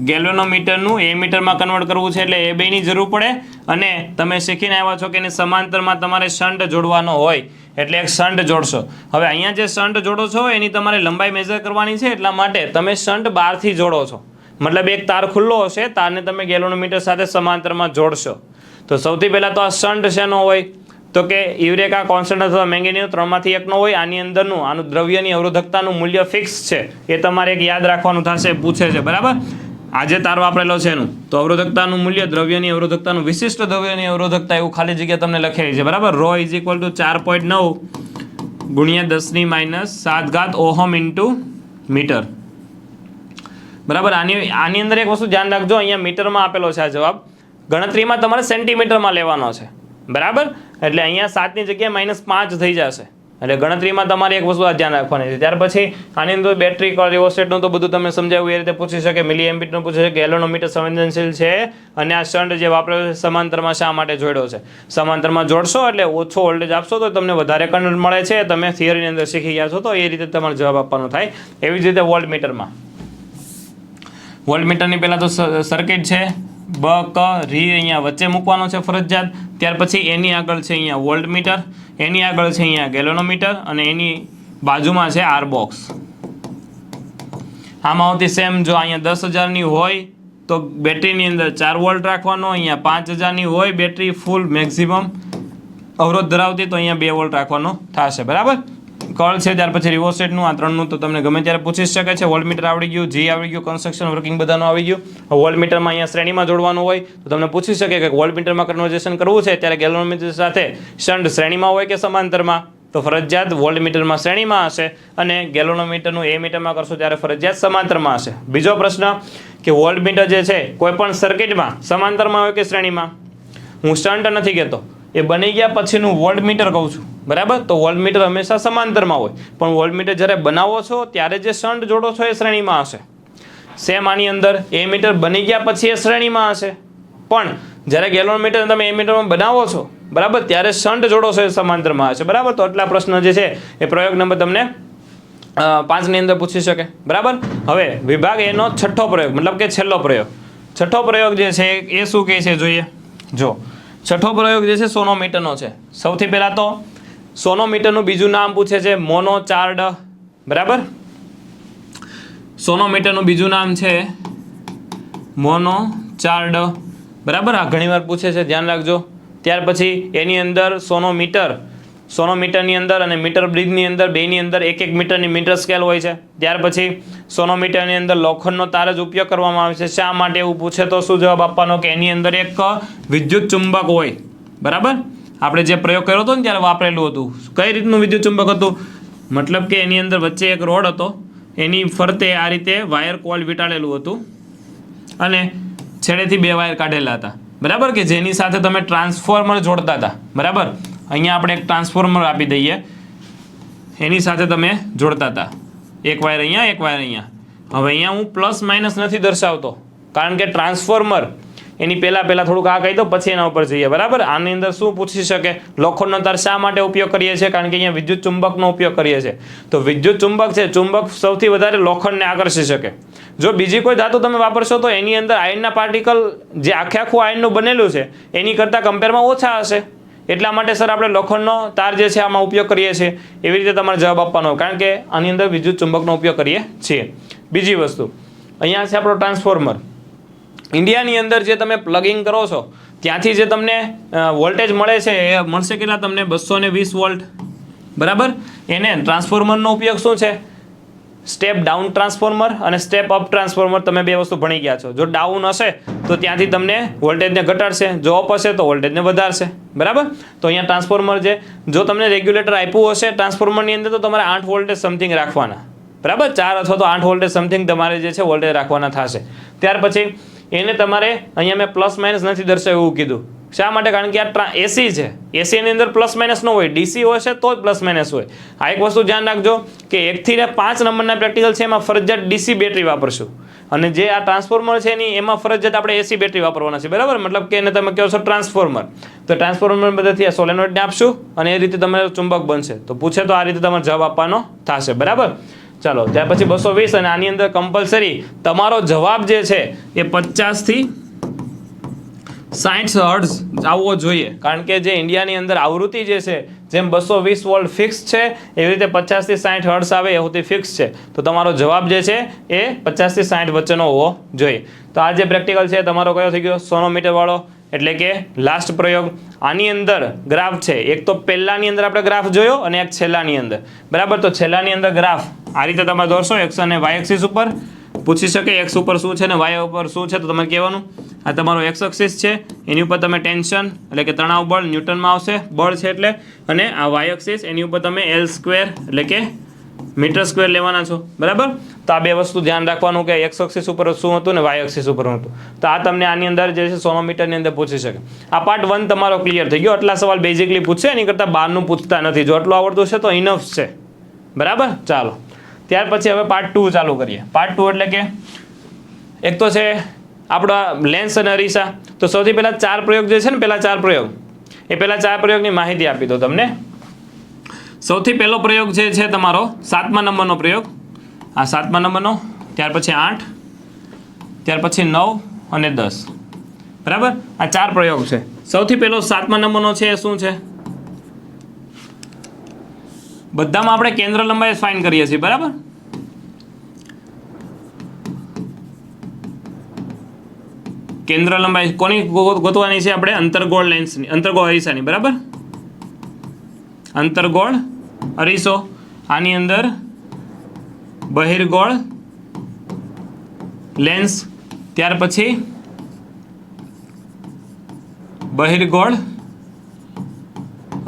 ગેલોમીટરનું એ મીટરમાં કન્વર્ટ કરવું છે એટલે એ બેની જરૂર પડે. અને તમે શીખીને આવ્યા છો કે એની સમાંતરમાં તમારે શન્ટ જોડવાનો હોય એટલે એક શન્ટ જોડશો. હવે અહીંયા જે શન્ટ જોડો છો એની તમારે લંબાઈ મેઝર કરવાની છે, એટલા માટે તમે શન્ટ બહારથી જોડો છો, મતલબ એક તાર ખુલ્લો હશે, તારને તમે ગેલોમીટર સાથે સમાંતરમાં જોડશો. તો સૌથી પહેલાં તો આ શન્ટ શેનો હોય તો કે યુરેકા કોન્સ્ટન્ટ અથવા મેંગેનીઝ 3માંથી 1નો હોય. આની અંદરનું આનું દ્રવ્યની અવરોધકતાનું મૂલ્ય ફિક્સ છે, એ તમારે એક યાદ રાખવાનું થશે, પૂછે છે, બરાબર. આ જે તાર વાપરેલો છે એનું તો અવરોધકતાનું મૂલ્ય દ્રવ્યની અવરોધકતાનું વિશિષ્ટ દ્રવ્યની અવરોધકતા એવું ખાલી જગ્યા તમને લખેલી છે બરાબર રો ઇઝ ઇક્વલ ટુ 4.9 ગુણ્યા 10⁻7 ઓહમ ઇન્ટુ મીટર બરાબર આની અંદર એક વસ્તુ ધ્યાન રાખજો અહીંયા મીટરમાં આપેલો છે આ જવાબ ગણતરીમાં તમારે સેન્ટીમીટરમાં લેવાનો છે બરાબર એટલે અહીંયા 7 ની જગ્યાએ -5 થઈ જશે એટલે ગણતરીમાં તમારે એક વસ્તુ આ ધ્યાન રાખવાની છે ત્યાર પછી આની અંદર બેટરી રિવોસ્ટેટનું તો બધું તમે સમજાવ્યું એ રીતે પૂછી શકે મિલી એમ્પીટરનું પૂછી શકે ગેલોનોમીટર સંવેદનશીલ છે અને આ શન્ટ જે વાપરેલો છે સમાંતરમાં શા માટે જોડ્યો છે સમાંતરમાં જોડશો એટલે ઓછો વોલ્ટેજ આપશો તો તમને વધારે કરંટ મળે છે તમે થિયરીની અંદર શીખી ગયા છો તો એ રીતે તમારે જવાબ આપવાનો થાય એવી જ રીતે વોલ્ટમીટરમાં વોલ્ટમીટરની પહેલાં તો સર્કિટ છે બ ક રી અહીંયા વચ્ચે મૂકવાનો છે ફરજિયાત ત્યાર પછી એની આગળ છે અહીંયા વોલ્ટમીટર એની આગળ છે અહીંયા ગેલોનોમીટર અને એની બાજુમાં છે આર બોક્સ આમાં આવતી સેમ જો અહીંયા 10,000ની હોય તો બેટરીની અંદર 4 વોલ્ટ રાખવાનો અહીંયા 5,000ની હોય બેટરી ફૂલ મેક્સિમમ અવરોધ ધરાવતી તો અહીંયા 2 વોલ્ટ રાખવાનો થશે બરાબર કળ છે ત્યાર પછી રિવોસ્ટેટનું આ ત્રણનું તો તમને ગમે ત્યારે પૂછી શકે છે વોલ્ટમીટર આવડી ગયું જી આવડી ગયું કન્સ્ટ્રક્શન વર્કિંગ બધાનું આવી ગયું વોલ્ટમીટરમાં અહીંયા શ્રેણીમાં જોડવાનું હોય તો તમને પૂછી શકે કે વોલ્ટમીટરમાં કન્વર્ઝેશન કરવું છે ત્યારે ગેલોનોમીટર સાથે શન્ટ શ્રેણીમાં હોય કે સમાંતરમાં તો ફરજિયાત વોલ્ટમીટરમાં શ્રેણીમાં હશે અને ગેલોનોમીટરનું એ મીટરમાં કરશો ત્યારે ફરજિયાત સમાંતરમાં હશે બીજો પ્રશ્ન કે વોલ્ટમીટર જે છે કોઈ પણ સર્કિટમાં સમાંતરમાં હોય કે શ્રેણીમાં હું શન્ટ નથી કહેતો એ બની ગયા પછીનું વોલ્ટમીટર કહું છું બરાબર તો વોલ્ટમીટર હંમેશા સમાંતરમાં હોય પણ વોલ્ટમીટર જ્યારે બનાવો છો ત્યારે જે શન્ટ જોડો છો એ શ્રેણીમાં હશે સેમ આની અંદર એ મીટર બની ગયા પછી એ શ્રેણીમાં હશે પણ જ્યારે ગેલોનોમીટર તમે એ મીટરમાં બનાવો છો બરાબર ત્યારે શન્ટ જોડો છો એ સમાંતરમાં હશે બરાબર તો આટલા પ્રશ્ન જે છે એ પ્રયોગ નંબર તમને 5 ની અંદર પૂછી શકે બરાબર હવે વિભાગ એનો છઠ્ઠો પ્રયોગ મતલબ કે છેલ્લો પ્રયોગ જે છે એ શું કહે છે જોઈએ જો છઠ્ઠો પ્રયોગ જે છે સોનોમીટરનો છે સૌથી પહેલાં તો સોનોમીટરનું બીજું નામ પૂછે છે મોનોચાર્ડ બરાબર સોનોમીટરનું બીજું નામ છે મોનોચાર્ડ બરાબર આ ઘણીવાર પૂછે છે ધ્યાન રાખજો ત્યાર પછી એની અંદર સોનોમીટરની અંદર અને મીટર બ્રિજની અંદર બેની અંદર 1-1 મીટરની મીટર સ્કેલ હોય છે ત્યાર પછી સોનોમીટરની અંદર લોખંડનો તાર જ ઉપયોગ કરવામાં આવે છે શા માટે એવું પૂછે તો શું જવાબ આપવાનો કે એની અંદર એક વિદ્યુત ચુંબક હોય બરાબર આપણે જે પ્રયોગ કર્યો હતો ને ત્યારે વાપરેલું હતું કઈ રીતનું વિદ્યુત ચુંબક હતું મતલબ કે એની અંદર વચ્ચે એક રોડ હતો એની ફરતે આ રીતે વાયર કોલ વીંટાળેલું હતું અને છેડેથી 2 વાયર કાઢેલા હતા બરાબર કે જેની સાથે તમે ટ્રાન્સફોર્મર જોડતા હતા બરાબર અહીંયા આપણે એક ટ્રાન્સફોર્મર આપી દઈએ એની સાથે તમે જોડતા હતા એક વાયર અહીંયા હવે અહીંયા હું પ્લસ માઇનસ નથી દર્શાવતો કારણ કે ટ્રાન્સફોર્મર એની પહેલાં થોડુંક આ કહી દો પછી એના ઉપર જઈએ બરાબર આની અંદર શું પૂછી શકે લોખંડનો તાર શા માટે ઉપયોગ કરીએ છીએ કારણ કે અહીંયા વિદ્યુત ચુંબકનો ઉપયોગ કરીએ છીએ તો વિદ્યુત ચુંબક છે ચુંબક સૌથી વધારે લોખંડને આકર્ષી શકે જો બીજી કોઈ ધાતુ તમે વાપરશો તો એની અંદર આયનના પાર્ટિકલ જે આખું આયનનું બનેલું છે એની કરતાં કમ્પેરમાં ઓછા હશે એટલા માટે સર આપણે લોખંડનો તાર જે છે આમાં ઉપયોગ કરીએ છીએ એવી રીતે તમારે જવાબ આપવાનો કારણ કે આની અંદર વિદ્યુત ચુંબકનો ઉપયોગ કરીએ છીએ બીજી વસ્તુ અહીંયા છે આપણો ટ્રાન્સફોર્મર ઇન્ડિયાની અંદર જે તમે પ્લગિંગ કરો છો ત્યાંથી જે તમને વોલ્ટેજ મળે છે એ મળશે કેટલા તમને 220 વોલ્ટ બરાબર એને ટ્રાન્સફોર્મરનો ઉપયોગ શું છે સ્ટેપ ડાઉન ટ્રાન્સફોર્મર અને સ્ટેપ અપ ટ્રાન્સફોર્મર તમે 2 વસ્તુ ભણી ગયા છો જો ડાઉન હશે તો ત્યાંથી તમને વોલ્ટેજને ઘટાડશે જો અપ હશે તો વોલ્ટેજને વધારશે બરાબર તો અહીંયા ટ્રાન્સફોર્મર છે જો તમને રેગ્યુલેટર આપ્યું હશે ટ્રાન્સફોર્મરની અંદર તો તમારે 8 વોલ્ટેજ સમથિંગ રાખવાના બરાબર 4 અથવા તો 8 વોલ્ટેજ સમથિંગ તમારે જે છે વોલ્ટેજ રાખવાના થશે ત્યાર પછી એને તમારે અહીંયા મેં પ્લસ માઇનસ નથી દર્શાવ્યું એવું કીધું શા માટે કારણ કે આ એસી છે એસીની અંદર પ્લસ માઇનસ ન હોય ડીસી હશે તો જ પ્લસ માઇનસ હોય આ એક વસ્તુ ધ્યાન રાખજો કે 1 થી 5 નંબરના પ્રેક્ટિકલ છે એમાં ફરજિયાત ડીસી બેટરી વાપરશું અને જે આ ટ્રાન્સફોર્મર છે એની એમાં ફરજિયાત આપણે એસી બેટરી વાપરવાના છે બરાબર મતલબ કે એને તમે કહો છો ટ્રાન્સફોર્મર તો ટ્રાન્સફોર્મર બધાથી આ સોલેનોઇડને આપશું અને એ રીતે તમારે ચુંબક બનશે તો પૂછે તો આ રીતે તમારે જવાબ આપવાનો થશે બરાબર ચાલો ત્યાર પછી 220 અને આની અંદર કમ્પલસરી તમારો જવાબ જે છે એ 50 થી 60 હર્ટ્ઝ આવવો જોઈએ કારણ કે જે ઇન્ડિયાની અંદર આવૃત્તિ જે છે જેમ 220 વોલ્ટ ફિક્સ છે એવી રીતે 50 થી 60 હર્ટ્ઝ આવે એ સુધી ફિક્સ છે તો તમારો જવાબ જે છે એ 50 થી 60 વચ્ચેનો હોવો જોઈએ તો આ જે પ્રેક્ટિકલ છે તમારો કયો થઈ ગયો સોનોમીટર વાળો એટલે કે લાસ્ટ પ્રયોગ આની અંદર ગ્રાફ છે એક તો પહેલાની અંદર આપણે ગ્રાફ જોયો અને એક છેલ્લાની અંદર બરાબર તો છેલ્લાની અંદર ગ્રાફ આ રીતે તમે દોરશો એક્સ અને વાય એક્સિસ ઉપર પૂછી શકે એક્સ ઉપર શું છે ને વાય ઉપર શું છે, તો તમારે કહેવાનું આ તમારો એક્સ એક્સિસ છે, એની ઉપર તમે ટેન્શન એટલે કે તણાવ બળ ન્યૂટનમાં આવશે, બળ છે એટલે, અને આ વાય એક્સિસ એની ઉપર તમે L સ્ક્વેર એટલે કે મીટર સ્ક્વેર લેવાના છો, બરાબર. તો આ બે વસ્તુ ધ્યાન રાખવાનું કે એક્સ એક્સિસ ઉપર શું હતું ને વાય એક્સિસ ઉપર હતું. તો આ તમને આની અંદર જે છે સોનોમીટરની અંદર પૂછી શકે. આ પાર્ટ 1 તમારો ક્લિયર થઈ ગયો. આટલા સવાલ બેઝિકલી પૂછશે, એની કરતાં બહારનું પૂછતા નથી. જો આટલું આવડતું છે તો ઇનફ છે, બરાબર. ચાલો ત્યાર પછી હવે પાર્ટ 2 ચાલુ કરીએ. પાર્ટ 2 એટલે કે એક તો છે આપણા લેન્સ અને અરીસા. તો સૌથી પહેલાં 4 પ્રયોગ જે છે ને, પહેલા 4 પ્રયોગ, એ પહેલા 4 પ્રયોગની માહિતી આપી દો તમને. સૌથી પહેલો પ્રયોગ જે છે તમારો 7મા નંબરનો પ્રયોગ, આ 7મા નંબરનો, ત્યાર પછી 8, ત્યાર પછી 9 અને 10, બરાબર. આ 4 પ્રયોગ છે. સૌથી પહેલો 7મા નંબરનો છે એ શું છે? બધામાં આપણે કેન્દ્ર લંબાઈ ફાઇન્ડ કરીએ છીએ, બરાબર. કેન્દ્ર લંબાઈ કોની ગોતવાની છે આપણે? અંતર્ગોળ લેન્સની, અંતર્ગોળ અરીસાની, બરાબર. અંતર્ગોળ અરીસો, આની અંદર બહિર્ગોળ લેન્સ, ત્યાર પછી બહિર્ગોળ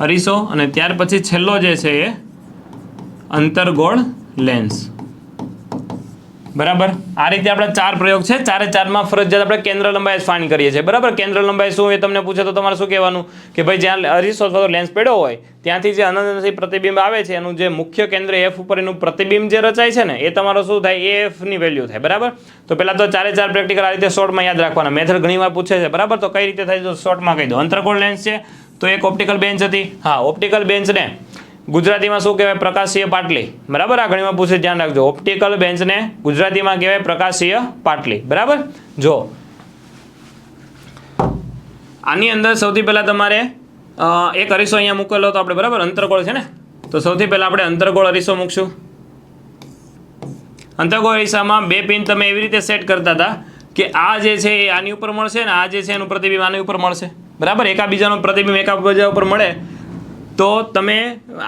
અરીસો, અને ત્યાર પછી છેલ્લો જે છે એ અંતર્ગોળ લેન્સ, બરાબર. આ રીતે આપણા 4 પ્રયોગ છે. 4માં ફરજિયાત આપણે કેન્દ્ર લંબાઈ જ ફાઇન્ડ કરીએ છીએ, બરાબર. કેન્દ્ર લંબાઈ શું એ તમને પૂછે તો તમારે શું કહેવાનું કે ભાઈ જ્યાં અરીસો અથવા લેન્સ પડ્યો હોય ત્યાંથી જે અનંતથી પ્રતિબિંબ આવે છે એનું જે મુખ્ય કેન્દ્ર F ઉપર એનું પ્રતિબિંબ જે રચાય છે ને એ તમારો શું થાય? AF ની વેલ્યુ થાય, બરાબર. તો પહેલા તો 4 પ્રેક્ટિકલ આ રીતે શોર્ટમાં યાદ રાખવાના. મેથડ ઘણીવાર પૂછે છે, બરાબર. તો કઈ રીતે થાય તો શોર્ટમાં કહી દો. અંતર્ગોળ લેન્સ છે તો એક ઓપ્ટિકલ બેન્ચ હતી. હા, ઓપ્ટિકલ બેન્ચને ગુજરાતીમાં શું કહેવાય? પ્રકાશીય પાટલી, બરાબર. આ ઘણીમાં પૂછે, ધ્યાન રાખજો. ઓપ્ટિકલ બેન્ચને ગુજરાતીમાં કહેવાય પ્રકાશીય પાટલી, બરાબર. જો આની અંદર સૌથી પહેલા તમારે એક અરીસો અહીંયા મૂકેલો હતો આપણે, બરાબર. અંતર્ગોળ છે ને, તો સૌથી પહેલા આપણે અંતર્ગોળ અરીસો મૂકશું. અંતર્ગોળ અરીસામાં 2 પિન તમે એવી રીતે સેટ કરતા હતા કે આ જે છે એ આની ઉપર મળશે ને આ જે છે એનું પ્રતિબિંબ આની ઉપર મળશે, બરાબર. એકાબીજાનું પ્રતિબિંબ એકાબીજા ઉપર મળે તો તમે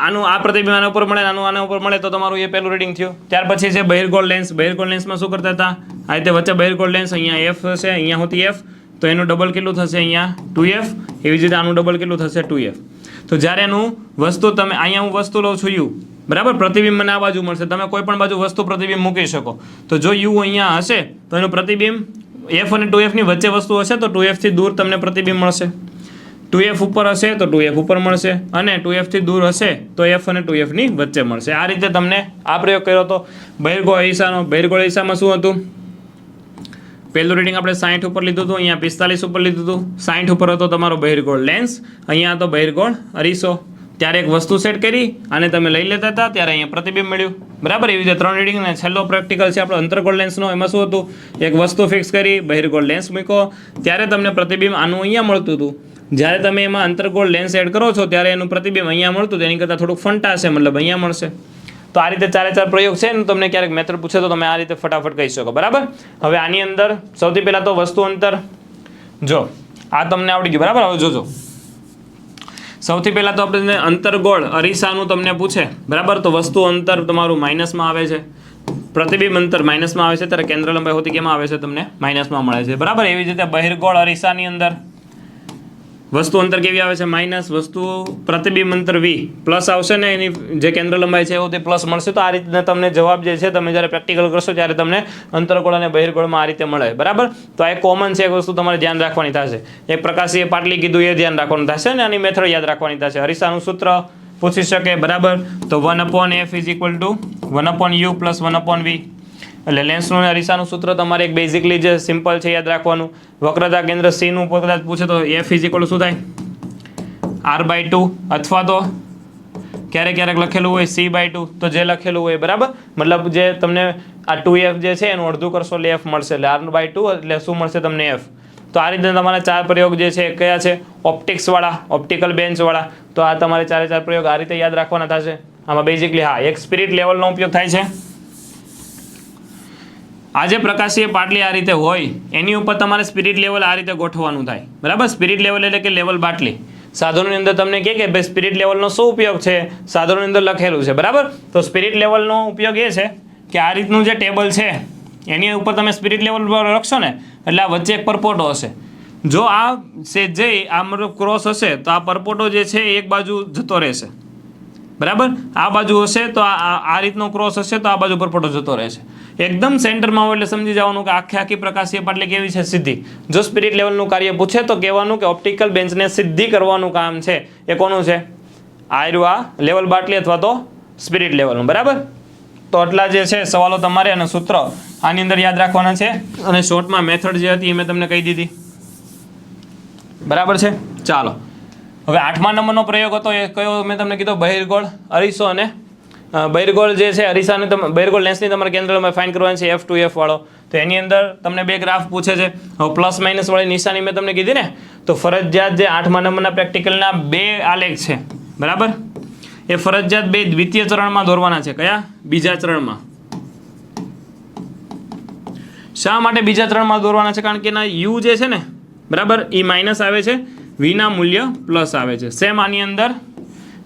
આનું આ પ્રતિબિંબ આના ઉપર મળે, આના ઉપર મળે તો તમારું એ પહેલું રીડિંગ થયું. ત્યાર પછી છે બહિર્ગોળ લેન્સ. બહિર્ગોળ લેન્સમાં શું કરતા હતા? આ રીતે વચ્ચે બહિર્ગોળ લેન્સ, અહીંયા F હશે, અહીંયા હોતી F, તો એનું ડબલ કેટલું થશે? અહીંયા 2F. એવી જ રીતે આનું ડબલ કેટલું થશે? 2F. તો જ્યારે એનું વસ્તુ તમે અહીંયા હું વસ્તુ લઉં છું U, બરાબર. પ્રતિબિંબ મને આ બાજુ મળશે. તમે કોઈ પણ બાજુ વસ્તુ પ્રતિબિંબ મૂકી શકો. તો જો U અહીંયા હશે તો એનું પ્રતિબિંબ F અને 2F ની વચ્ચે વસ્તુ હશે તો 2F થી દૂર તમને પ્રતિબિંબ મળશે. 2F ઉપર હશે તો 2F ઉપર મળશે, અને 2F થી દૂર હશે તો F અને 2F ની વચ્ચે મળશે. આ રીતે તમને આ પ્રયોગ કર્યો હતો બહિર્ગોળ અરીસાનો. બહિર્ગોળ અરીસામાં શું હતું? પહેલું રીડિંગ આપણે 60 ઉપર લીધું હતું, અહીંયા 45 ઉપર લીધું હતું. 60 ઉપર હતો તમારો બહિર્ગોળ લેન્સ, અહીંયા હતો બહિર્ગોળ અરીસો. ત્યારે એક વસ્તુ સેટ કરી અને તમે લઈ લેતા હતા, ત્યારે અહીંયા પ્રતિબિંબ મળ્યું, બરાબર. એવી રીતે 3 રીડિંગ અને છેલ્લો પ્રેક્ટિકલ છે આપણો અંતર્ગોળ લેન્સનો. એમાં શું હતું? એક વસ્તુ ફિક્સ કરી, બહિર્ગોળ લેન્સ મૂકો, ત્યારે તમને પ્રતિબિંબ આનું અહીંયા મળતું હતું. જ્યારે તમે એમાં અંતર્ગોળ લેન્સ એડ કરો છો ત્યારે એનું પ્રતિબિંબ અહીંયા મળતું, તેની કરતાં થોડુંક ફંટાશે, મતલબ અહીંયા મળશે. તો આ રીતે 4 પ્રયોગ છે ને. તમને ક્યારેક મેથડ પૂછે તો તમે આ રીતે ફટાફટ કહી શકો, બરાબર. હવે આની અંદર સૌથી પહેલાં તો વસ્તુ અંતર, જો આ તમને આવડી ગયું, બરાબર. હવે જોજો, સૌથી પહેલાં તો આપણે અંતર્ગોળ અરીસાનું તમને પૂછે, બરાબર. તો વસ્તુ અંતર તમારું માઇનસમાં આવે છે, પ્રતિબિંબ અંતર માઇનસમાં આવે છે, ત્યારે કેન્દ્ર લંબાઈ હોતી કેમાં આવે છે? તમને માઇનસમાં મળે છે, બરાબર. એવી જ રીતે બહિર્ગોળ અરીસાની અંદર વસ્તુ અંતર કેવી આવે છે? માઇનસ. વસ્તુ પ્રતિબિંબ અંતર V પ્લસ આવશે ને, એની જે કેન્દ્ર લંબાઈ છે તે પ્લસ મળશે. તો આ રીતના તમને જવાબ જે છે તમે જ્યારે પ્રેક્ટિકલ કરશો ત્યારે તમને અંતર્ગોળ અને બહિર્ગોળમાં આ રીતે મળે, બરાબર. તો આ એક કોમન છે, એક વસ્તુ તમારે ધ્યાન રાખવાની થશે. એક પ્રકાશીય પાટલી કીધું એ ધ્યાન રાખવાનું થશે ને આની મેથડ યાદ રાખવાની થશે. અરીસાનું સૂત્ર પૂછી શકે, બરાબર. તો 1/F = 1/U + 1/V. એટલે લેન્સનું અને અરીસાનું સૂત્ર તમારે એક બેઝિકલી જે સિમ્પલ છે યાદ રાખવાનું. વક્રતા કેન્દ્ર C નું કદાચ પૂછે તો F = શું થાય? R/2, અથવા તો ક્યારેક લખેલું હોય C/2, તો જે લખેલું હોય, બરાબર. મતલબ જે તમને આ 2F જે છે એનું અડધું કરશો એટલે F મળશે, એટલે R/2 એટલે શું મળશે તમને? F. તો આ રીતે તમારા 4 પ્રયોગ જે છે કયા છે? ઓપ્ટિક્સવાળા, ઓપ્ટિકલ બેન્ચવાળા. તો આ તમારે 4 પ્રયોગ આ રીતે યાદ રાખવાના થશે. આમાં બેઝિકલી હા એક સ્પિરિટ લેવલનો ઉપયોગ થાય છે. આ જે પ્રકાશીય પાટલી આ રીતે હોય એની ઉપર તમારે સ્પિરિટ લેવલ આ રીતે ગોઠવવાનું થાય, બરાબર. સ્પિરિટ લેવલ એટલે કે લેવલ બાટલી. સાધનોની અંદર તમને કહે કે ભાઈ સ્પિરિટ લેવલનો શું ઉપયોગ છે, સાધનોની અંદર લખેલું છે, બરાબર. તો સ્પિરિટ લેવલનો ઉપયોગ એ છે કે આ રીતનું જે ટેબલ છે એની ઉપર તમે સ્પિરિટ લેવલ પર લખશો ને એટલે આ વચ્ચે એક પરપોટો હશે. જો આ સે જઈ આ મતલબ ક્રોસ હશે તો આ પરપોટો જે છે એ એક બાજુ જતો રહેશે, બરાબર. આ બાજુ હશે તો આ રીતનો ક્રોસ હશે તો આ બાજુ પરપોટો જતો રહેશે. એકદમ સેન્ટરમાં હોય એટલે સમજી જવાનું કે આખી પ્રકાશીય પાટલી કેવી છે? સીધી. જો સ્પિરિટ લેવલનું કાર્ય પૂછે તો કહેવાનું કે ઓપ્ટિકલ બેન્ચને સીધી કરવાનું કામ છે એ કોનું છે? આ લેવલ બાટલી અથવા તો સ્પિરિટ લેવલનું, બરાબર. તો આટલા જે છે સવાલો તમારે અને સૂત્ર આની અંદર યાદ રાખવાના છે અને શોર્ટમાં મેથડ જે હતી એ મેં તમને કહી દીધી, બરાબર છે. ચાલો હવે 8મા નંબરનો પ્રયોગ હતો એ કયો મેં તમને કીધો? બહિર્ગોળ અરીસો અને બહિર્ગોળ જે છે અરીસાને બહિર્ગોળ લેન્સની તમારે કેન્દ્રમાં ફાઇન્ડ કરવાની છે F2F વાળો. તો એની અંદર તમને બે ગ્રાફ પૂછે છે. હવે પ્લસ માઇનસ વાળી નિશાની મેં તમને કીધી ને, તો ફરજિયાત જે 8મા નંબરના પ્રેક્ટિકલના બે આલેખ છે, બરાબર, એ ફરજિયાત બે દ્વિતીય ચરણમાં દોરવાના છે. કયા? બીજા ચરણમાં. શા માટે બીજા ચરણમાં દોરવાના છે? કારણ કે એના યુ જે છે ને, બરાબર, એ માઇનસ આવે છે, વીના મૂલ્ય પ્લસ આવે છે. સેમ આની અંદર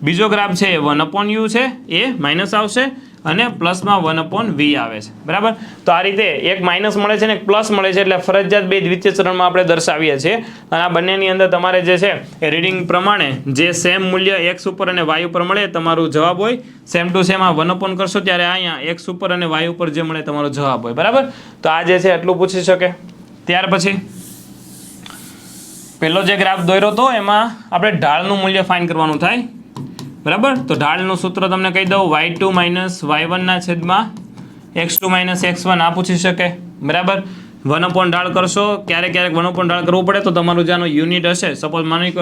બીજો ગ્રાફ છે એ 1/u છે, એ માઇનસ આવશે અને પ્લસમાં 1/v આવે છે, બરાબર. તો આ રીતે એક માઇનસ મળે છે ને એક પ્લસ મળે છે એટલે ફરજિયાત બે દ્વિતીય ચરણમાં આપણે દર્શાવીએ છીએ. અને આ બંનેની અંદર તમારે જે છે એ રીડિંગ પ્રમાણે જે સેમ મૂલ્ય એક્સ ઉપર અને વાય ઉપર મળે તમારું જવાબ હોય. સેમ ટુ સેમ આ 1/ કરશો ત્યારે અહીંયા એક્સ ઉપર અને વાય ઉપર જે મળે તમારો જવાબ હોય, બરાબર. તો આ જે છે એટલું પૂછી શકે. ત્યાર પછી પહેલો જે ગ્રાફ દોર્યો હતો એમાં આપણે ઢાળનું મૂલ્ય ફાઇન્ડ કરવાનું થાય, બરાબર. તો ઢાળનું સૂત્ર તમને કહી દઉં, y2 - y1 ના છેદમાં x2 - x1 આ પૂછી શકે, બરાબર. 1/ ઢાળ કરશો, ક્યારેક 1/ ઢાળ કરવું પડે તો તમારું જેનો યુનિટ હશે, સપોઝ માની